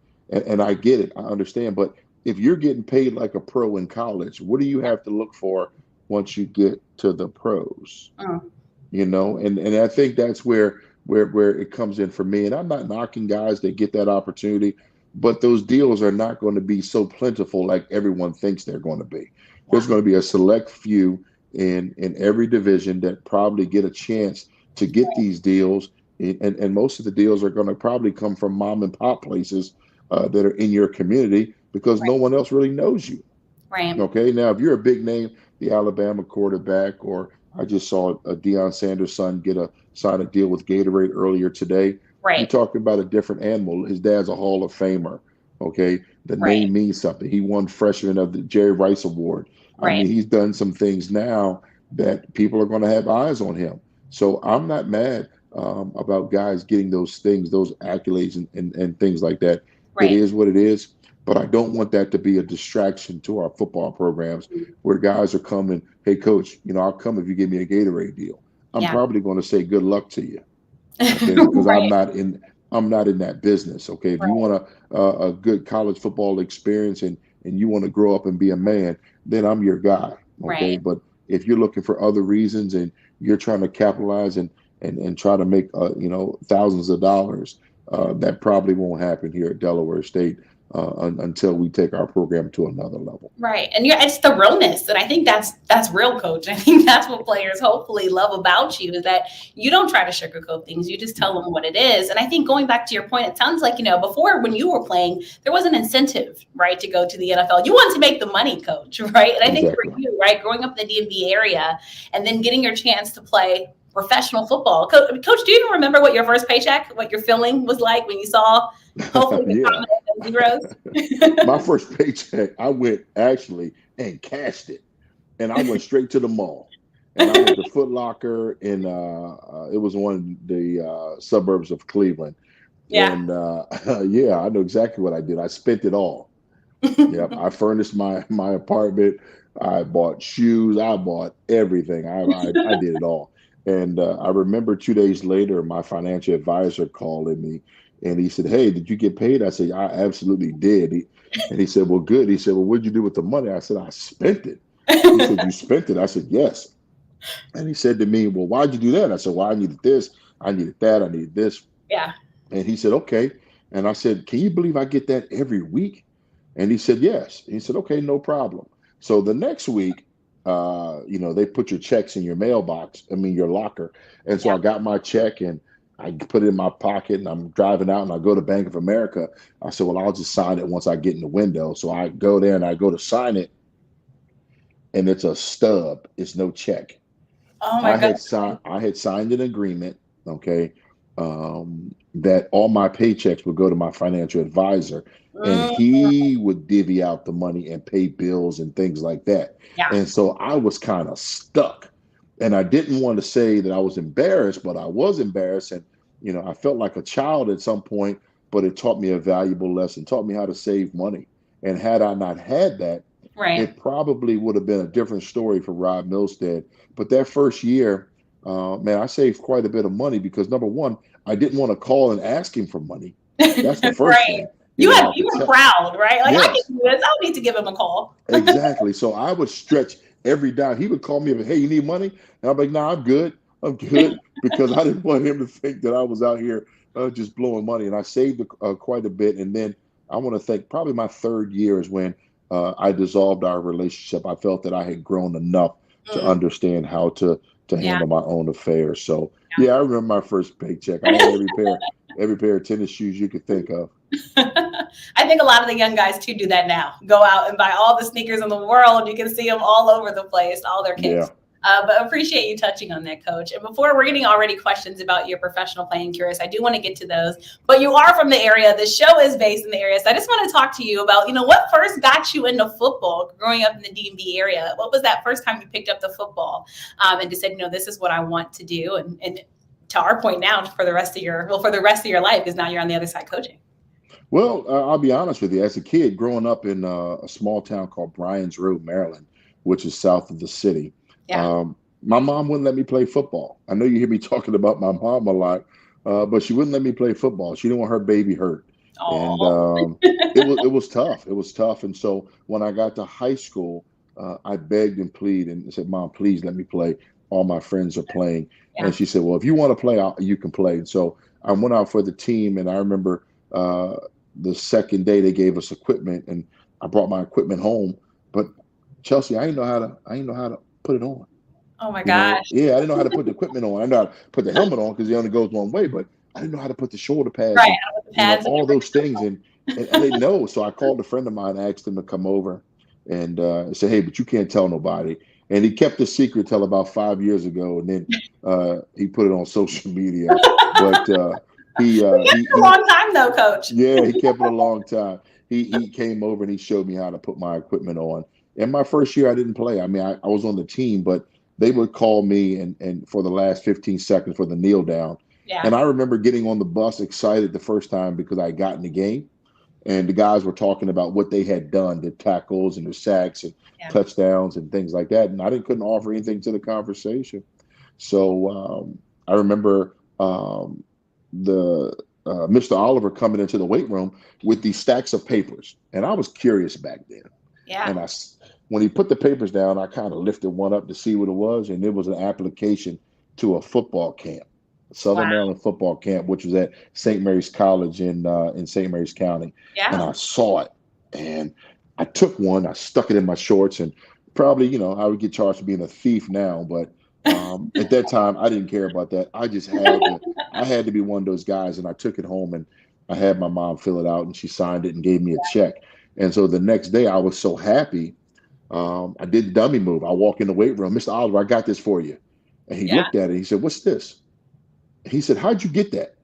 I get it, I understand. But if you're getting paid like a pro in college, what do you have to look for once you get to the pros? And I think that's where it comes in for me. And I'm not knocking guys that get that opportunity, but those deals are not going to be so plentiful like everyone thinks they're going to be. There's going to be a select few in every division that probably get a chance to get these deals. And most of the deals are going to probably come from mom and pop places that are in your community, because no one else really knows you. Right. Okay. Now, if you're a big name, the Alabama quarterback, or I just saw Deion Sanders' son sign a deal with Gatorade earlier today. Right. You're talking about a different animal. His dad's a Hall of Famer. Okay. The name means something. He won freshman of the Jerry Rice Award. Right. I mean, he's done some things now that people are going to have eyes on him. So I'm not mad about guys getting those things, those accolades and things like that. Right. It is what it is. But I don't want that to be a distraction to our football programs, where guys are coming, hey, coach, I'll come if you give me a Gatorade deal. I'm probably going to say good luck to you, okay? Because I'm not in that business. Okay. If you want a good college football experience and you want to grow up and be a man, then I'm your guy. Okay. But if you're looking for other reasons and you're trying to capitalize and try to make thousands of dollars, that probably won't happen here at Delaware State. Until we take our program to another level. Right. And it's the realness. And I think that's real, Coach. I think that's what players hopefully love about you, is that you don't try to sugarcoat things. You just tell them what it is. And I think, going back to your point, it sounds like, before, when you were playing, there was an incentive, right, to go to the NFL. You want to make the money, Coach, right? And I think for you, right, growing up in the DMV area and then getting your chance to play professional football. Coach, do you even remember what your first paycheck, what your feeling was like when you saw hopefully the comment of zeros? My first paycheck, I went actually and cashed it, and I went straight to the mall. And I went to Foot Locker, and it was one of the suburbs of Cleveland. Yeah. And I know exactly what I did. I spent it all. Yep. I furnished my apartment. I bought shoes. I bought everything. I did it all. And I remember 2 days later, my financial advisor calling me, and he said, hey, did you get paid? I said, I absolutely did. And he said, well, good. He said, well, what did you do with the money? I said, I spent it. He said, you spent it? I said, yes. And he said to me, well, why'd you do that? I said, well, I needed this. I needed that. I needed this. Yeah. And he said, okay. And I said, can you believe I get that every week? And he said, yes. He said, okay, no problem. So the next week, they put your checks in your mailbox, your locker. And so Yeah. I got my check and I put it in my pocket and I'm driving out and I go to Bank of America. I said, well, I'll just sign it once I get in the window. So I go there and I go to sign it and it's a stub. It's no check. Oh my God. I had signed an agreement, okay, that all my paychecks would go to my financial advisor, and Mm, he would divvy out the money and pay bills and things like that. yeah. And so I was kind of stuck, and I didn't want to say that I was embarrassed, but I was embarrassed, and I felt like a child at some point. But it taught me a valuable lesson, taught me how to save money. And had I not had that, Right. it probably would have been a different story for Rod Milstead. But that first year, man, I saved quite a bit of money because number one, I didn't want to call and ask him for money. That's the first Right. thing. You were proud, right? Like, I can Yes, do this. I don't need to give him a call. exactly. So I would stretch every dime. He would call me up, hey, you need money? And I'm like, no, I'm good. I'm good, because I didn't want him to think that I was out here just blowing money. And I saved quite a bit. And then I want to think probably my third year is when I dissolved our relationship. I felt that I had grown enough to understand how to handle my own affairs. So yeah, I remember my first paycheck. I had every pair of tennis shoes you could think of. I think a lot of the young guys too do that now. Go out and buy all the sneakers in the world. You can see them all over the place, all their kicks. Yeah. But appreciate you touching on that, Coach. And before we're getting already questions about your professional playing careers, I do want to get to those. But you are from the area. The show is based in the area. So I just want to talk to you about, what first got you into football growing up in the DMV area? What was that first time you picked up the football and just said, this is what I want to do? And to our point now, for the rest of your life, because now you're on the other side coaching. Well, I'll be honest with you. As a kid, growing up in a small town called Bryan's Road, Maryland, which is south of the city, my mom wouldn't let me play football. I know you hear me talking about my mom a lot, but she wouldn't let me play football. She didn't want her baby hurt. And it was tough. It was tough. And so when I got to high school, I begged and pleaded and said, Mom, please let me play. All my friends are playing. And she said, well, if you want to play, you can play. And so I went out for the team. And I remember the second day they gave us equipment, and I brought my equipment home. But Chelsea, I didn't know how to put it on. Oh my gosh. I didn't know how to put the equipment on. I know how to put the helmet on because it only goes one way, but I didn't know how to put the shoulder pads, right, all those things. And I didn't know. So I called a friend of mine, asked him to come over and said, hey, but you can't tell nobody. And he kept the secret till about 5 years ago. And then he put it on social media. But he kept it a long time though, Coach. Yeah, he kept it a long time. He came over and he showed me how to put my equipment on. And my first year I didn't play. I mean, I was on the team, but they would call me and for the last 15 seconds for the kneel down. Yeah. And I remember getting on the bus excited the first time because I got in the game. And the guys were talking about what they had done, the tackles and the sacks and touchdowns and things like that. And I couldn't offer anything to the conversation. So I remember Mr. Oliver coming into the weight room with these stacks of papers. And I was curious back then. Yeah. And when he put the papers down, I kind of lifted one up to see what it was. And it was an application to a football camp, Southern Maryland football camp, which was at St. Mary's College in St. Mary's County. Yeah. And I saw it and I took one, I stuck it in my shorts, and probably, I would get charged for being a thief now, but at that time I didn't care about that. I just had to be one of those guys. And I took it home and I had my mom fill it out and she signed it and gave me a check. And so the next day I was so happy. I did the dummy move. I walk in the weight room, Mr. Oliver, I got this for you. And he looked at it. He said, what's this? He said, how'd you get that?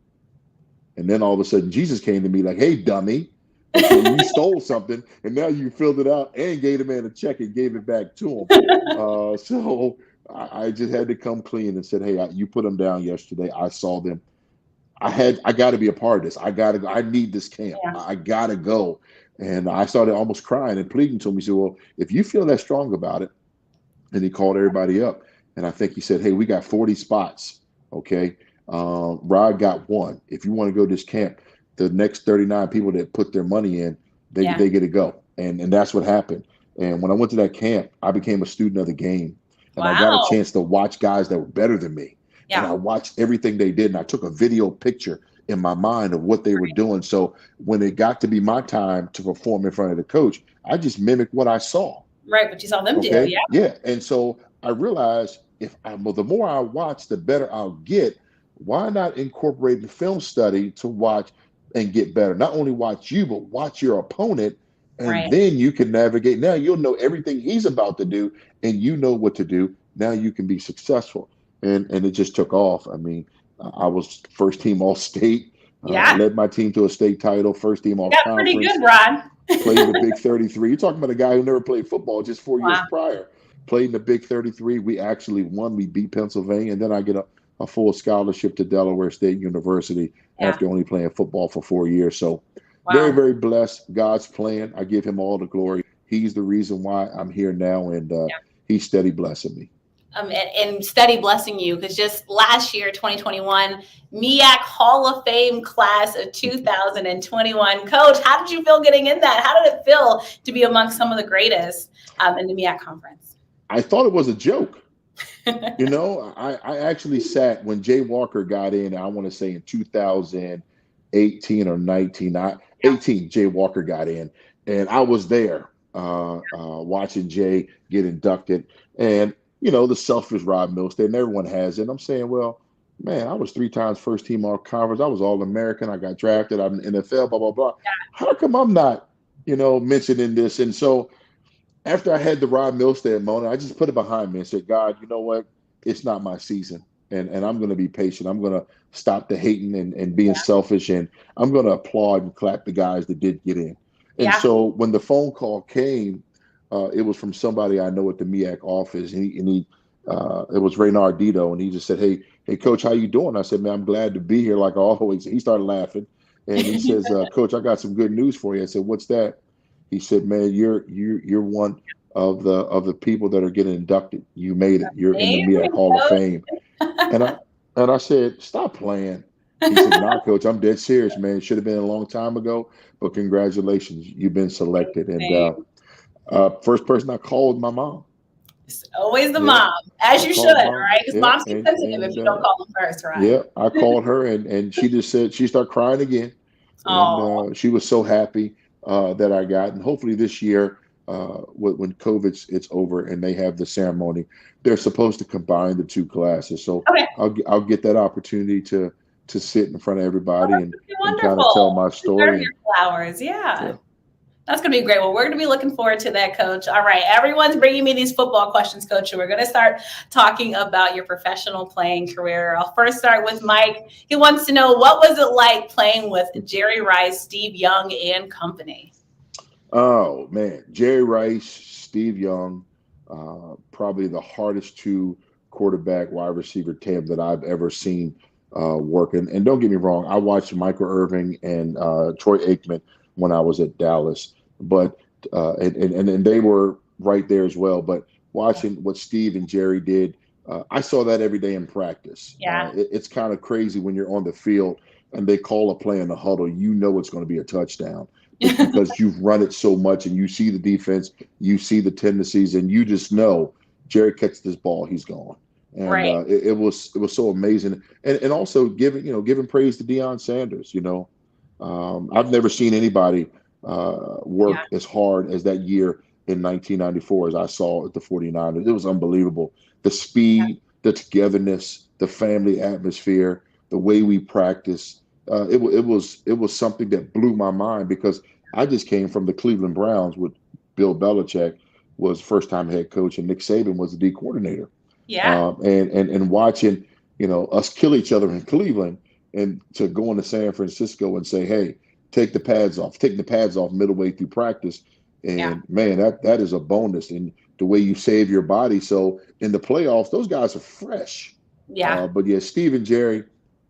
And then all of a sudden Jesus came to me like, hey, dummy, you stole something. And now you filled it out and gave the man a check and gave it back to him. So I just had to come clean and said, hey, you put them down yesterday. I saw them. I got to be a part of this. I need this camp. I got to go. And I started almost crying and pleading to him. He said, well, if you feel that strong about it, and he called everybody up. And I think he said, hey, we got 40 spots. Okay. Rod got one. If you want to go to this camp, the next 39 people that put their money in, they get to go. And that's what happened. And when I went to that camp, I became a student of the game. And I got a chance to watch guys that were better than me. Yeah. And I watched everything they did. And I took a video picture in my mind of what they were doing. So when it got to be my time to perform in front of the coach, I just mimicked what I saw. Right, what you saw them do, Okay. yeah. Yeah. And so I realized the more I watch, the better I'll get. Why not incorporate the film study to watch and get better? Not only watch you, but watch your opponent. And Right. then you can navigate. Now you'll know everything he's about to do, and you know what to do. Now you can be successful. And it just took off. I mean, I was first team all state, Yeah. led my team to a state title, first team all That's conference. pretty good, Rod. Played in the Big 33. You're talking about a guy who never played football just 4 years Wow. prior. Played in the Big 33. We actually won. We beat Pennsylvania. And then I get a full scholarship to Delaware State University after only playing football for 4 years. So very, very blessed. God's plan. I give him all the glory. He's the reason why I'm here now. And he's steady blessing me. And steady blessing you, because just last year, 2021, MEAC Hall of Fame class of 2021. Coach, how did you feel getting in that? How did it feel to be amongst some of the greatest in the MEAC conference? I thought it was a joke. You know, I actually sat when Jay Walker got in, I want to say in 2018 or 19, 18, Jay Walker got in, and I was there watching Jay get inducted. And you know, the selfish Rod Milstead, and everyone has it. And I'm saying, well, man, I was 3 times first team all conference. I was All-American. I got drafted. I'm in the NFL, blah, blah, blah. Yeah. How come I'm not, mentioned in this? And so after I had the Rod Milstead moment, I just put it behind me and said, God, you know what? It's not my season. And I'm going to be patient. I'm going to stop the hating and being selfish. And I'm going to applaud and clap the guys that did get in. And so when the phone call came, it was from somebody I know at the MEAC office, and he it was Reynard Dito, and he just said, "Hey, Coach, how you doing?" I said, "Man, I'm glad to be here, like always." He started laughing, and he says, "Coach, I got some good news for you." I said, "What's that?" He said, "Man, you're one of the people that are getting inducted. You made it. You're in the MEAC Hall of Fame." And I said, "Stop playing." He said, "Nah, Coach, I'm dead serious, man. It should have been a long time ago, but congratulations, you've been selected." And first person I called, my mom. It's always the mom, as you should, right? Because moms get sensitive if you don't call them first, right? Yeah, I called her, and she just said, she started crying again. And she was so happy that I got. And hopefully this year, when it's over and they have the ceremony, they're supposed to combine the 2 classes. So I'll get that opportunity to sit in front of everybody and kind of tell my story. Your flowers, yeah. That's going to be great. Well, we're going to be looking forward to that, Coach. All right. Everyone's bringing me these football questions, Coach. And we're going to start talking about your professional playing career. I'll first start with Mike. He wants to know, what was it like playing with Jerry Rice, Steve Young, and company? Oh, man. Jerry Rice, Steve Young, probably the hardest 2 quarterback wide receiver tandem that I've ever seen working. And don't get me wrong, I watched Michael Irvin and Troy Aikman when I was at Dallas, but and they were right there as well. But watching what Steve and Jerry did, I saw that every day in practice. It's kind of crazy when you're on the field and they call a play in the huddle. You know it's going to be a touchdown because you've run it so much and you see the defense, you see the tendencies, and you just know Jerry catches this ball, he's gone. And it was so amazing, and also giving praise to Deion Sanders. I've never seen anybody work as hard as that year in 1994 as I saw at the 49ers. It was unbelievable. The speed, the togetherness, the family atmosphere, the way we practice. It was something that blew my mind because I just came from the Cleveland Browns with Bill Belichick was first-time head coach and Nick Saban was the D coordinator. And watching us kill each other in Cleveland. And to go into San Francisco and say, "Hey, take the pads off midway through practice." And man, that is a bonus. And the way you save your body. So in the playoffs, those guys are fresh. But Steve and Jerry,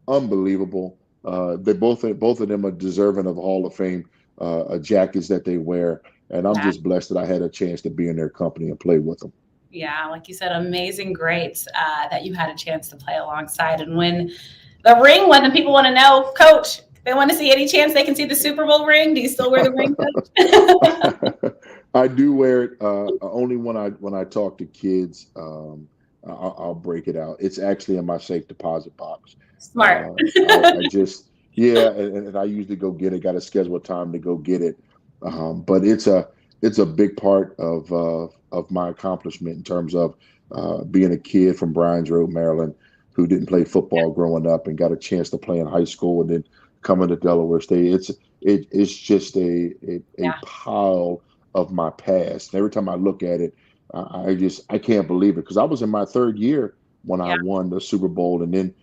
unbelievable. They both of them are deserving of Hall of Fame jackets that they wear. And I'm just blessed that I had a chance to be in their company and play with them. Yeah, like you said, amazing greats that you had a chance to play alongside. And when the ring went, and people want to know, Coach, they want to see any chance they can see the Super Bowl ring. Do you still wear the ring, Coach? I do wear it only when I talk to kids. I'll break it out. It's actually in my safe deposit box. Smart. I just Yeah, and I usually go get it. Got a scheduled time to go get it. But it's a big part of my accomplishment in terms of being a kid from Bryan Road, Maryland, who didn't play football growing up and got a chance to play in high school and then coming to Delaware State. It's just a Yeah. pile of my past. And every time I look at it, I can't believe it because I was in my third year when I Yeah. won the Super Bowl, and then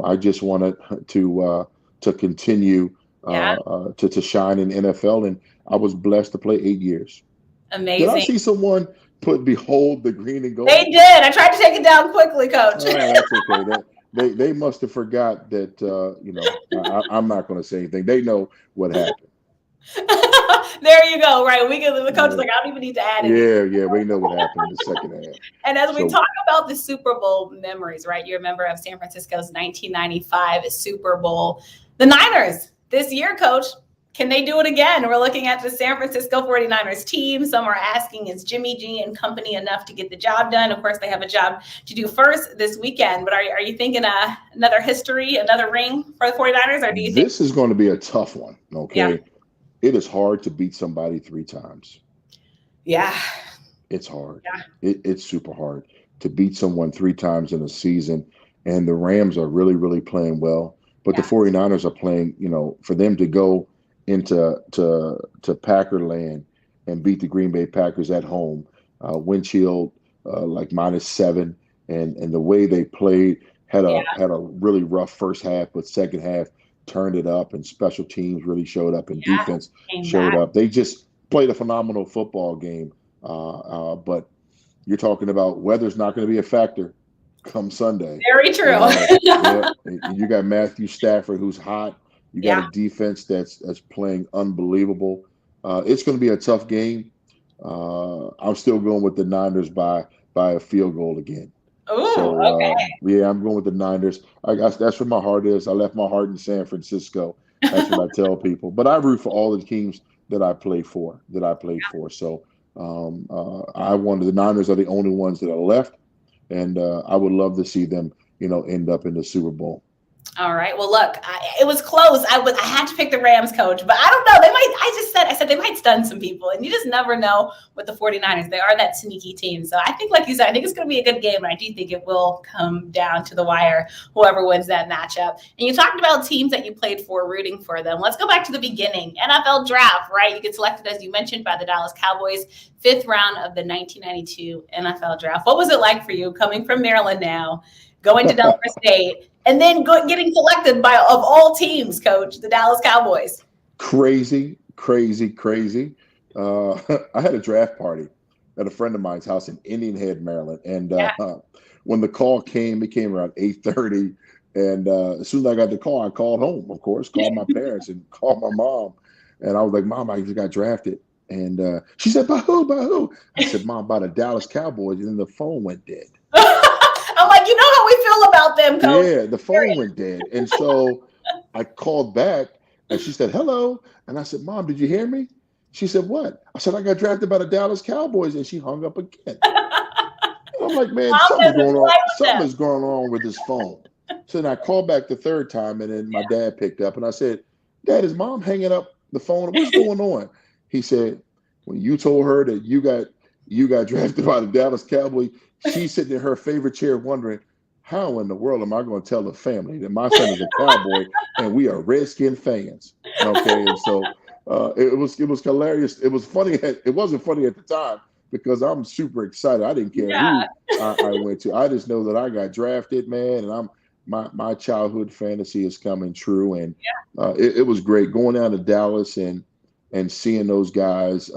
I just wanted to continue Yeah. to shine in NFL, and I was blessed to play 8 years. Did I Amazing. see someone put "Behold the green and They gold"? did. I tried to take it down quickly, coach. Oh, that's okay. They must have forgot that. I'm not going to say anything. They know what happened. There you go. Right. The coach is Yeah, like, I don't even need to add anything. yeah. We know what happened in the second half. And as we So talk about the Super Bowl memories, right? You're a member of San Francisco's 1995 Super Bowl. The Niners this year, coach, can they do it again? We're looking at the San Francisco 49ers team. Some are asking, is Jimmy G and company enough to get the job done? Of course, they have a job to do first this weekend. But are you thinking another history, another ring for the 49ers? Or do you think? this is going to be a tough one. Yeah. Okay, it is hard to beat somebody 3 times. Yeah. It's hard. Yeah. It's super hard to beat someone 3 times in a season. And the Rams are really, really playing well. But the Yeah. 49ers are playing, for them to go into to Packerland and beat the Green Bay Packers at home, wind chill like -7, and the way they played had Yeah. a really rough first half, but second half turned it up, and special teams really showed up, and Yeah. defense Came showed back. up. They just played a phenomenal football game. But you're talking about weather's not going to be a factor come Sunday. Very true. Yeah, you got Matthew Stafford, who's hot. You got Yeah. a defense that's playing unbelievable. It's going to be a tough game. I'm still going with the Niners by a field goal again. Ooh, So okay. yeah, I'm going with the Niners. I guess that's where my heart is. I left my heart in San Francisco. That's what I tell people. But I root for all the teams that I play for. So I wanted the Niners are the only ones that are left, and I would love to see them, end up in the Super Bowl. All right. Well, look, it was close. I had to pick the Rams, coach, but I don't know. They might. I said they might stun some people, and you just never know with the 49ers. They are that sneaky team. So I think, like you said, I think it's going to be a good game, and I do think it will come down to the wire, whoever wins that matchup. And you talked about teams that you played for, rooting for them. Let's go back to the beginning. NFL draft, right? You get selected, as you mentioned, by the Dallas Cowboys, 5th round of the 1992 NFL draft. What was it like for you coming from Maryland now, going to Delaware State, and then getting selected by, of all teams, coach, the Dallas Cowboys? Crazy. I had a draft party at a friend of mine's house in Indian Head, Maryland. And when the call came, it came around 8:30. And as soon as I got the call, I called home, of course, called my parents and called my mom. And I was like, Mom, I just got drafted. And she said, by who? By who? I said, Mom, by the Dallas Cowboys. And then the phone went dead. I'm like, you know how we feel about them, coach. Yeah, the phone went dead. And so I called back and she said, hello. And I said, Mom, did you hear me? She said, what? I said, I got drafted by the Dallas Cowboys. And she hung up again. I'm like, man, something's going on with this phone. So then I called back the third time, and then my dad picked up, and I said, Dad, is Mom hanging up the phone? What's going on? He said, when you told her that you got drafted by the Dallas Cowboys, she's sitting in her favorite chair wondering, how in the world am I going to tell the family that my son is a Cowboy and we are Redskin fans? Okay, and so it was hilarious. It was funny. It wasn't funny at the time because I'm super excited. I didn't care who I went to. I just know that I got drafted, man, and my childhood fantasy is coming true. And it was great going down to Dallas and seeing those guys,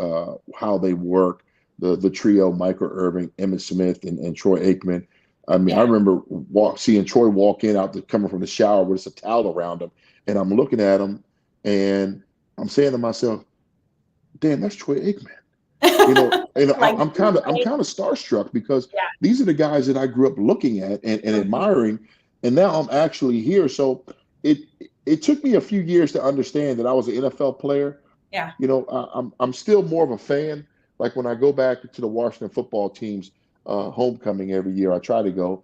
how they work, the trio, Michael Irvin, Emmitt Smith, and Troy Aikman. I mean, I remember seeing Troy walk in coming from the shower with a towel around him, and I'm looking at him, and I'm saying to myself, "Damn, that's Troy Aikman." Like, I'm kind of starstruck because these are the guys that I grew up looking at and admiring, and now I'm actually here. So it took me a few years to understand that I was an NFL player. Yeah. I'm still more of a fan. Like when I go back to the Washington football team's homecoming every year, I try to go.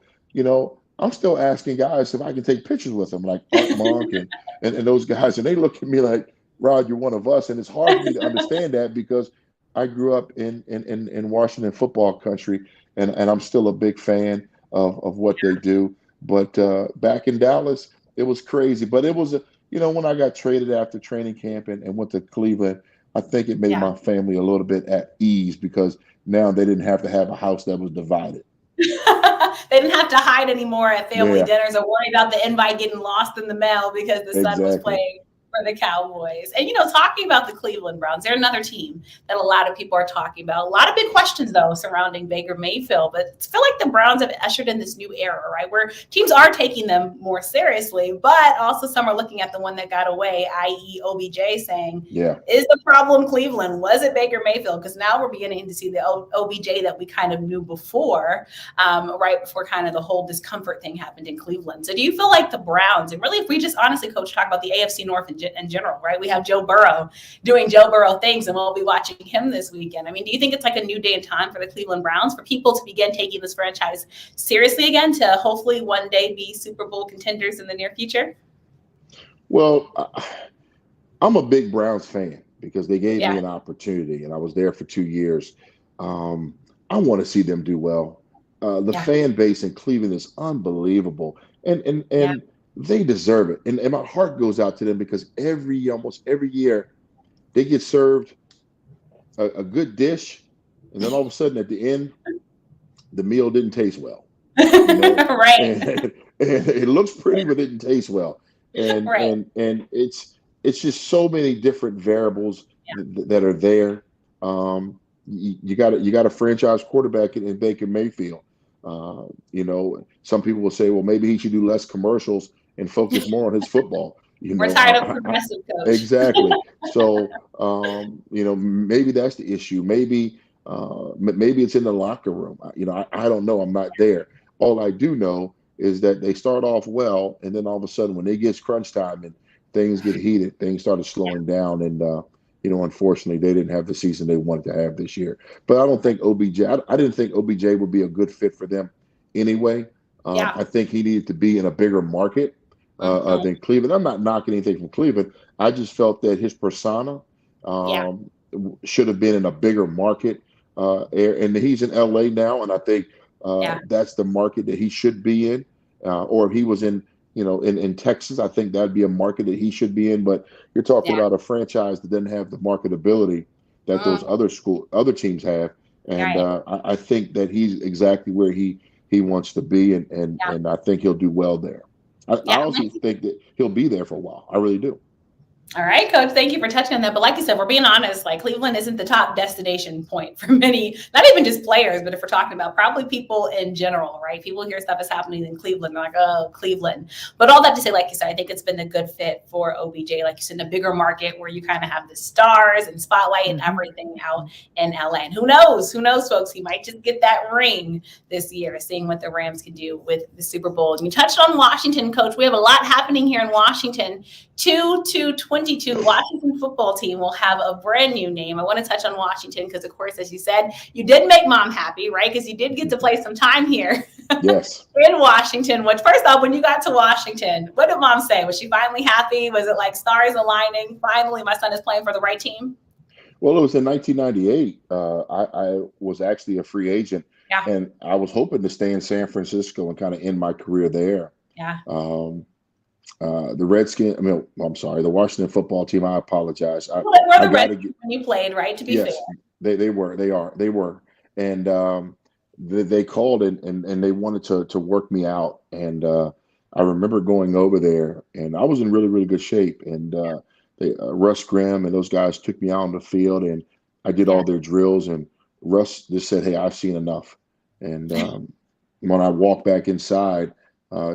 I'm still asking guys if I can take pictures with them, like Art Monk and those guys, and they look at me like, Rod, you're one of us, and it's hard for me to understand that because I grew up in Washington football country, and I'm still a big fan of what they do. But back in Dallas, it was crazy. But it was when I got traded after training camp and went to Cleveland, I think it made Yeah. my family a little bit at ease because now they didn't have to have a house that was divided. They didn't have to hide anymore at family Yeah, dinners or worry about the invite getting lost in the mail because the son was exactly. playing for the Cowboys. And, talking about the Cleveland Browns, they're another team that a lot of people are talking about. A lot of big questions, though, surrounding Baker Mayfield. But I feel like the Browns have ushered in this new era, right, where teams are taking them more seriously, but also some are looking at the one that got away, i.e. OBJ, saying, Yeah. is the problem Cleveland? Was it Baker Mayfield? Because now we're beginning to see the OBJ that we kind of knew before, right before kind of the whole discomfort thing happened in Cleveland. So do you feel like the Browns, and really if we just honestly, Coach, talk about the AFC North in general, right? We have Joe Burrow doing Joe Burrow things, and we'll be watching him this weekend. I mean, do you think it's like a new day and time for the Cleveland Browns, for people to begin taking this franchise seriously again, to hopefully one day be Super Bowl contenders in the near future? Well, I'm a big Browns fan because they gave me Yeah. an opportunity, and I was there for 2 years. I want to see them do well. The Yeah. fan base in Cleveland is unbelievable, and and Yeah. and they deserve it. And my heart goes out to them because almost every year, they get served a good dish, and then all of a sudden at the end, the meal didn't taste well. Right. And it looks pretty, but it didn't taste well. And Right. it's just so many different variables Yeah. that are there. You got a franchise quarterback in Baker Mayfield. Some people will say, well, maybe he should do less commercials and focus more on his football. We're tired of progressive, Coach. Exactly. So, maybe that's the issue. Maybe it's in the locker room. I don't know. I'm not there. All I do know is that they start off well, and then all of a sudden, when it gets crunch time and things get heated, things started slowing down, and unfortunately, they didn't have the season they wanted to have this year. But I don't think OBJ. I didn't think OBJ would be a good fit for them anyway. Yeah. I think he needed to be in a bigger market than Cleveland. I'm not knocking anything from Cleveland. I just felt that his persona should have been in a bigger market. And he's in LA now, and I think that's the market that he should be in. Or if he was in Texas, I think that'd be a market that he should be in. But you're talking about a franchise that doesn't have the marketability that those other teams have, and I think that he's exactly where he wants to be, and I think he'll do well there. I also think that he'll be there for a while. I really do. All right, Coach, thank you for touching on that. But like you said, we're being honest, like Cleveland isn't the top destination point for many, not even just players, but if we're talking about probably people in general, right? People hear stuff is happening in Cleveland, they're like, oh, Cleveland. But all that to say, like you said, I think it's been a good fit for OBJ, like you said, in a bigger market where you kind of have the stars and spotlight and everything out in LA. And who knows, folks, he might just get that ring this year, seeing what the Rams can do with the Super Bowl. And you touched on Washington, Coach. We have a lot happening here in Washington. 22 Washington football team will have a brand new name. I want to touch on Washington because, of course, as you said, you did make Mom happy, right? Because you did get to play some time here. Yes. In Washington. Which, first off, when you got to Washington, what did Mom say? Was she finally happy? Was it like stars aligning? Finally, my son is playing for the right team? Well, it was in 1998. I was actually a free agent, and I was hoping to stay in San Francisco and kind of end my career there. Yeah. The Redskins, I'm sorry, the Washington football team, I apologize. Well, they were the Redskins when you played, right? To be fair. They were. And they called and they wanted to work me out. And I remember going over there, and I was in really, really good shape. And Russ Grimm and those guys took me out on the field, and I did all their drills. And Russ just said, hey, I've seen enough. And when I walked back inside,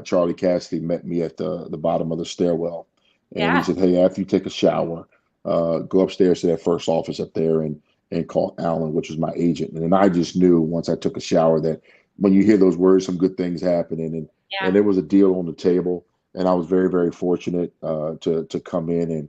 Charlie Cassidy met me at the bottom of the stairwell, and he said, hey, after you take a shower, go upstairs to that first office up there and call Alan, which was my agent. And then I just knew once I took a shower that when you hear those words, some good things happening. And there was a deal on the table, and I was very, very fortunate to come in, and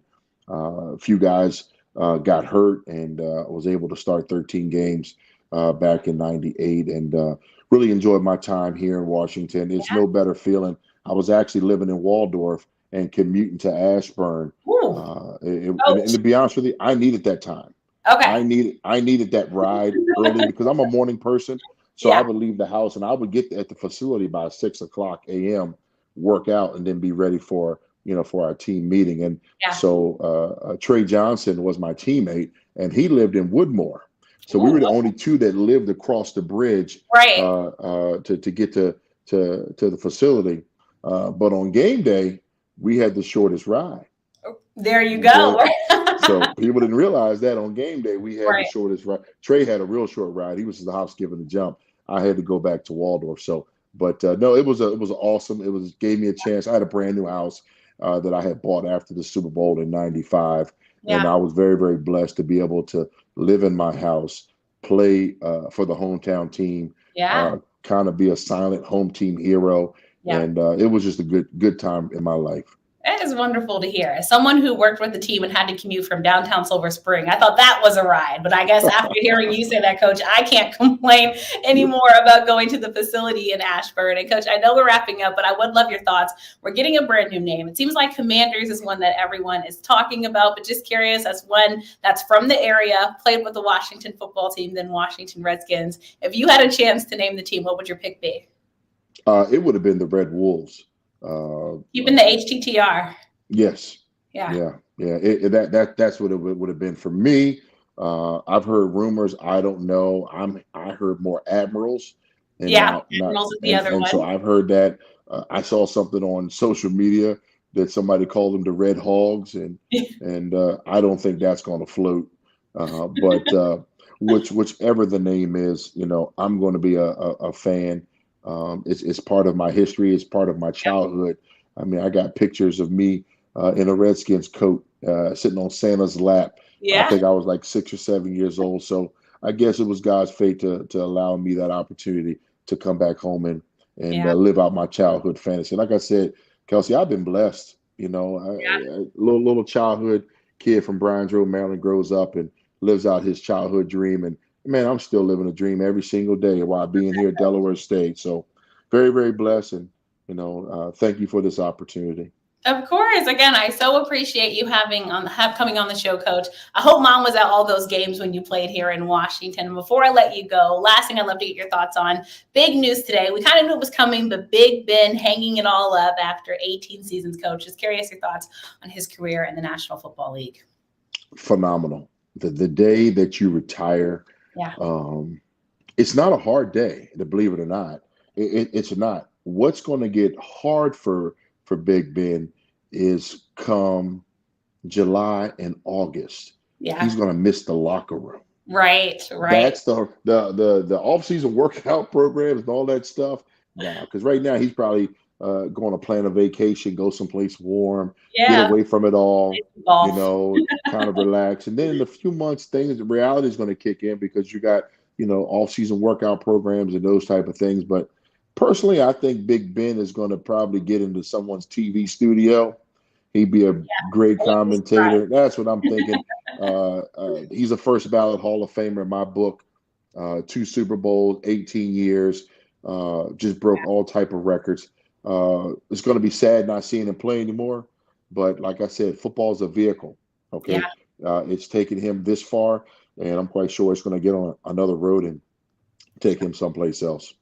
a few guys got hurt, and I was able to start 13 games back in '98, and really enjoyed my time here in Washington. It's no better feeling. I was actually living in Waldorf and commuting to Ashburn. And to be honest with you, I needed that time. Okay. I needed that ride early because I'm a morning person. So I would leave the house and I would get at the facility by 6 o'clock a.m., work out, and then be ready for our team meeting. And so Trey Johnson was my teammate, and he lived in Woodmore. So we were the only two that lived across the bridge to get to the facility. But on game day, we had the shortest ride. There you go. So people didn't realize that on game day we had the shortest ride. Trey had a real short ride. He was in the house giving the jump. I had to go back to Waldorf. So, but no, it was awesome. It gave me a chance. I had a brand new house that I had bought after the Super Bowl in '95, and I was very, very blessed to be able to live in my house, play for the hometown team, kind of be a silent home team hero, and it was just a good time in my life. That is wonderful to hear. As someone who worked with the team and had to commute from downtown Silver Spring, I thought that was a ride. But I guess after hearing you say that, Coach, I can't complain anymore about going to the facility in Ashburn. And Coach, I know we're wrapping up, but I would love your thoughts. We're getting a brand new name. It seems like Commanders is one that everyone is talking about, but just curious, as one that's from the area, played with the Washington football team, then Washington Redskins. If you had a chance to name the team, what would your pick be? It would have been the Red Wolves. Keeping the HTTR. Yes. Yeah. That's what it would have been for me. I've heard rumors. I don't know. I heard more Admirals. Admirals is the other one. So I've heard that. I saw something on social media that somebody called them the Red Hogs, and I don't think that's going to float. But whichever the name is, I'm going to be a fan. It's part of my history. It's part of my childhood. I mean, I got pictures of me in a Redskins coat sitting on Santa's lap. I think I was like 6 or 7 years old. So I guess it was God's fate to allow me that opportunity to come back home and live out my childhood fantasy. Like I said, Kelsey, I've been blessed. A little childhood kid from Browns Road, Maryland, grows up and lives out his childhood dream. And man, I'm still living a dream every single day while being here at Delaware State. So very, very blessed. And, thank you for this opportunity. Of course. Again, I so appreciate you coming on the show, Coach. I hope Mom was at all those games when you played here in Washington. And before I let you go, last thing I'd love to get your thoughts on. Big news today. We kind of knew it was coming, but Big Ben hanging it all up after 18 seasons, Coach. Just curious your thoughts on his career in the National Football League. Phenomenal. The day that you retire, it's not a hard day, to believe it or not. It's not. What's going to get hard for Big Ben is come July and August. He's going to miss the locker room. Right. That's the off-season workout programs and all that stuff. Now, because right now he's probably going to plan a vacation, go someplace warm, get away from it all, kind of relax. And then in a few months, the reality is going to kick in because you got, off-season workout programs and those type of things. But personally, I think Big Ben is going to probably get into someone's TV studio. He'd be a great commentator. That's what I'm thinking. He's a first ballot Hall of Famer in my book. 2 Super Bowls, 18 years, just broke all type of records. It's going to be sad not seeing him play anymore. But like I said, football is a vehicle. Okay. It's taken him this far, and I'm quite sure it's going to get on another road and take him someplace else.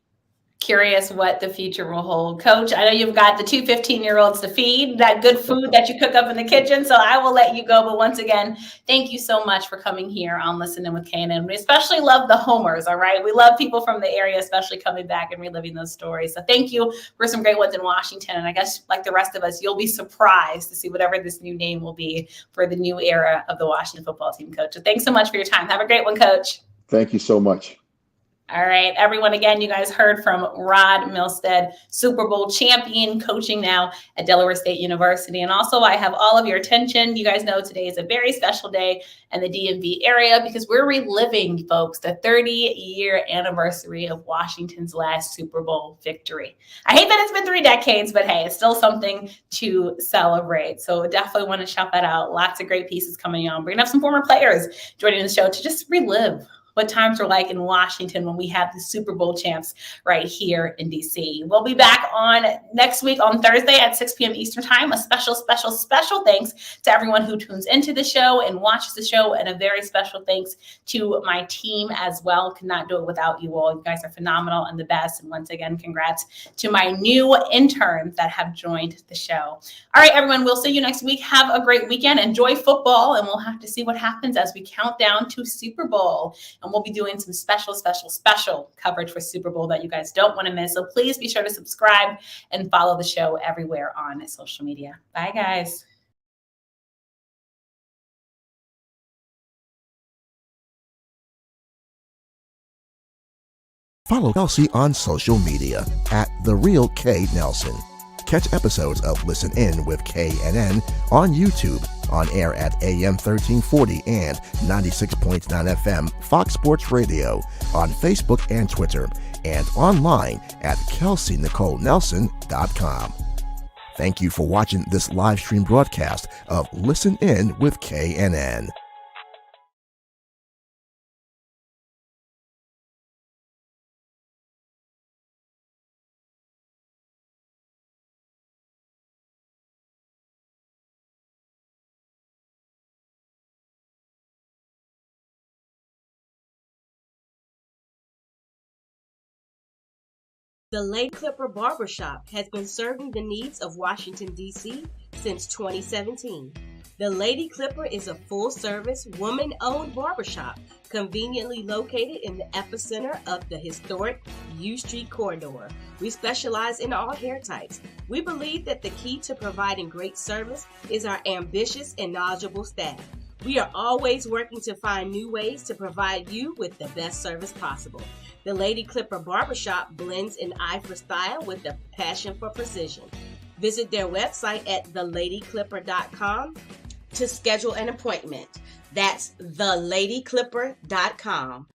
Curious what the future will hold. Coach, I know you've got the 2 15-year-olds to feed, that good food that you cook up in the kitchen, so I will let you go. But once again, thank you so much for coming here on Listening with KNN. We especially love the homers, all right? We love people from the area, especially coming back and reliving those stories. So thank you for some great ones in Washington. And I guess like the rest of us, you'll be surprised to see whatever this new name will be for the new era of the Washington football team, Coach. So thanks so much for your time. Have a great one, Coach. Thank you so much. All right, everyone, again, you guys heard from Rod Milstead, Super Bowl champion, coaching now at Delaware State University. And also, I have all of your attention. You guys know today is a very special day in the DMV area because we're reliving, folks, the 30-year anniversary of Washington's last Super Bowl victory. I hate that it's been 3 decades, but hey, it's still something to celebrate. So definitely want to shout that out. Lots of great pieces coming on. We're going to have some former players joining the show to just relive what times are like in Washington when we have the Super Bowl champs right here in DC. We'll be back on next week on Thursday at 6 p.m. Eastern Time. A special thanks to everyone who tunes into the show and watches the show, and a very special thanks to my team as well. Could not do it without you all. You guys are phenomenal and the best. And once again, congrats to my new interns that have joined the show. All right, everyone, we'll see you next week. Have a great weekend. Enjoy football, and we'll have to see what happens as we count down to Super Bowl. And we'll be doing some special coverage for Super Bowl that you guys don't want to miss. So please be sure to subscribe and follow the show everywhere on social media. Bye, guys. Follow Kelsey on social media at The Real K Nelson. Catch episodes of Listen In with KNN on YouTube, on air at AM 1340 and 96.9 FM Fox Sports Radio, on Facebook and Twitter, and online at KelseyNicoleNelson.com. Thank you for watching this live stream broadcast of Listen In with KNN. The Lady Clipper Barbershop has been serving the needs of Washington, D.C. since 2017. The Lady Clipper is a full-service, woman-owned barbershop conveniently located in the epicenter of the historic U Street corridor. We specialize in all hair types. We believe that the key to providing great service is our ambitious and knowledgeable staff. We are always working to find new ways to provide you with the best service possible. The Lady Clipper Barbershop blends an eye for style with a passion for precision. Visit their website at theladyclipper.com to schedule an appointment. That's theladyclipper.com.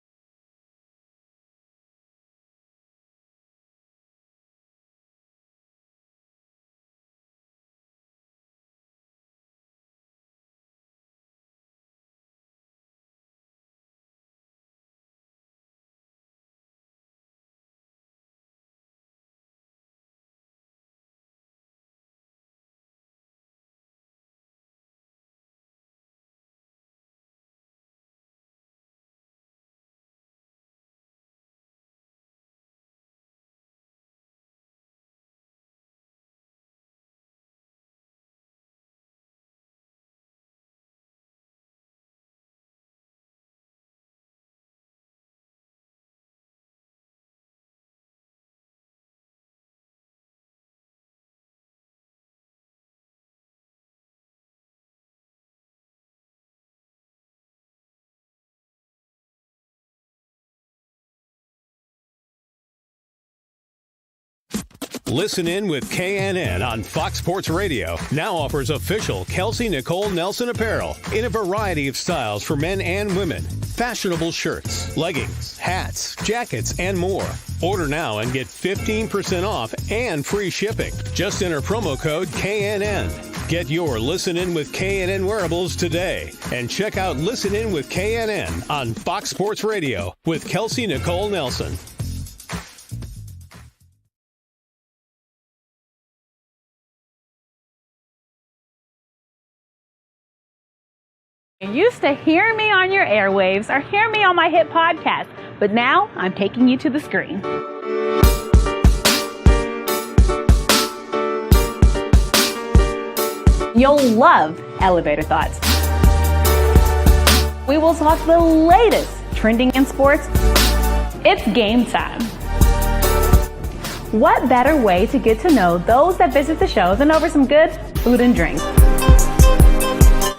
Listen In with KNN on Fox Sports Radio now offers official Kelsey Nicole Nelson apparel in a variety of styles for men and women. Fashionable shirts, leggings, hats, jackets, and more. Order now and get 15% off and free shipping. Just enter promo code KNN. Get your Listen In with KNN wearables today. And check out Listen In with KNN on Fox Sports Radio with Kelsey Nicole Nelson. You used to hear me on your airwaves or hear me on my hit podcast, but now I'm taking you to the screen. You'll love Elevator Thoughts. We will talk the latest trending in sports. It's game time. What better way to get to know those that visit the show than over some good food and drink?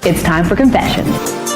It's time for confessions.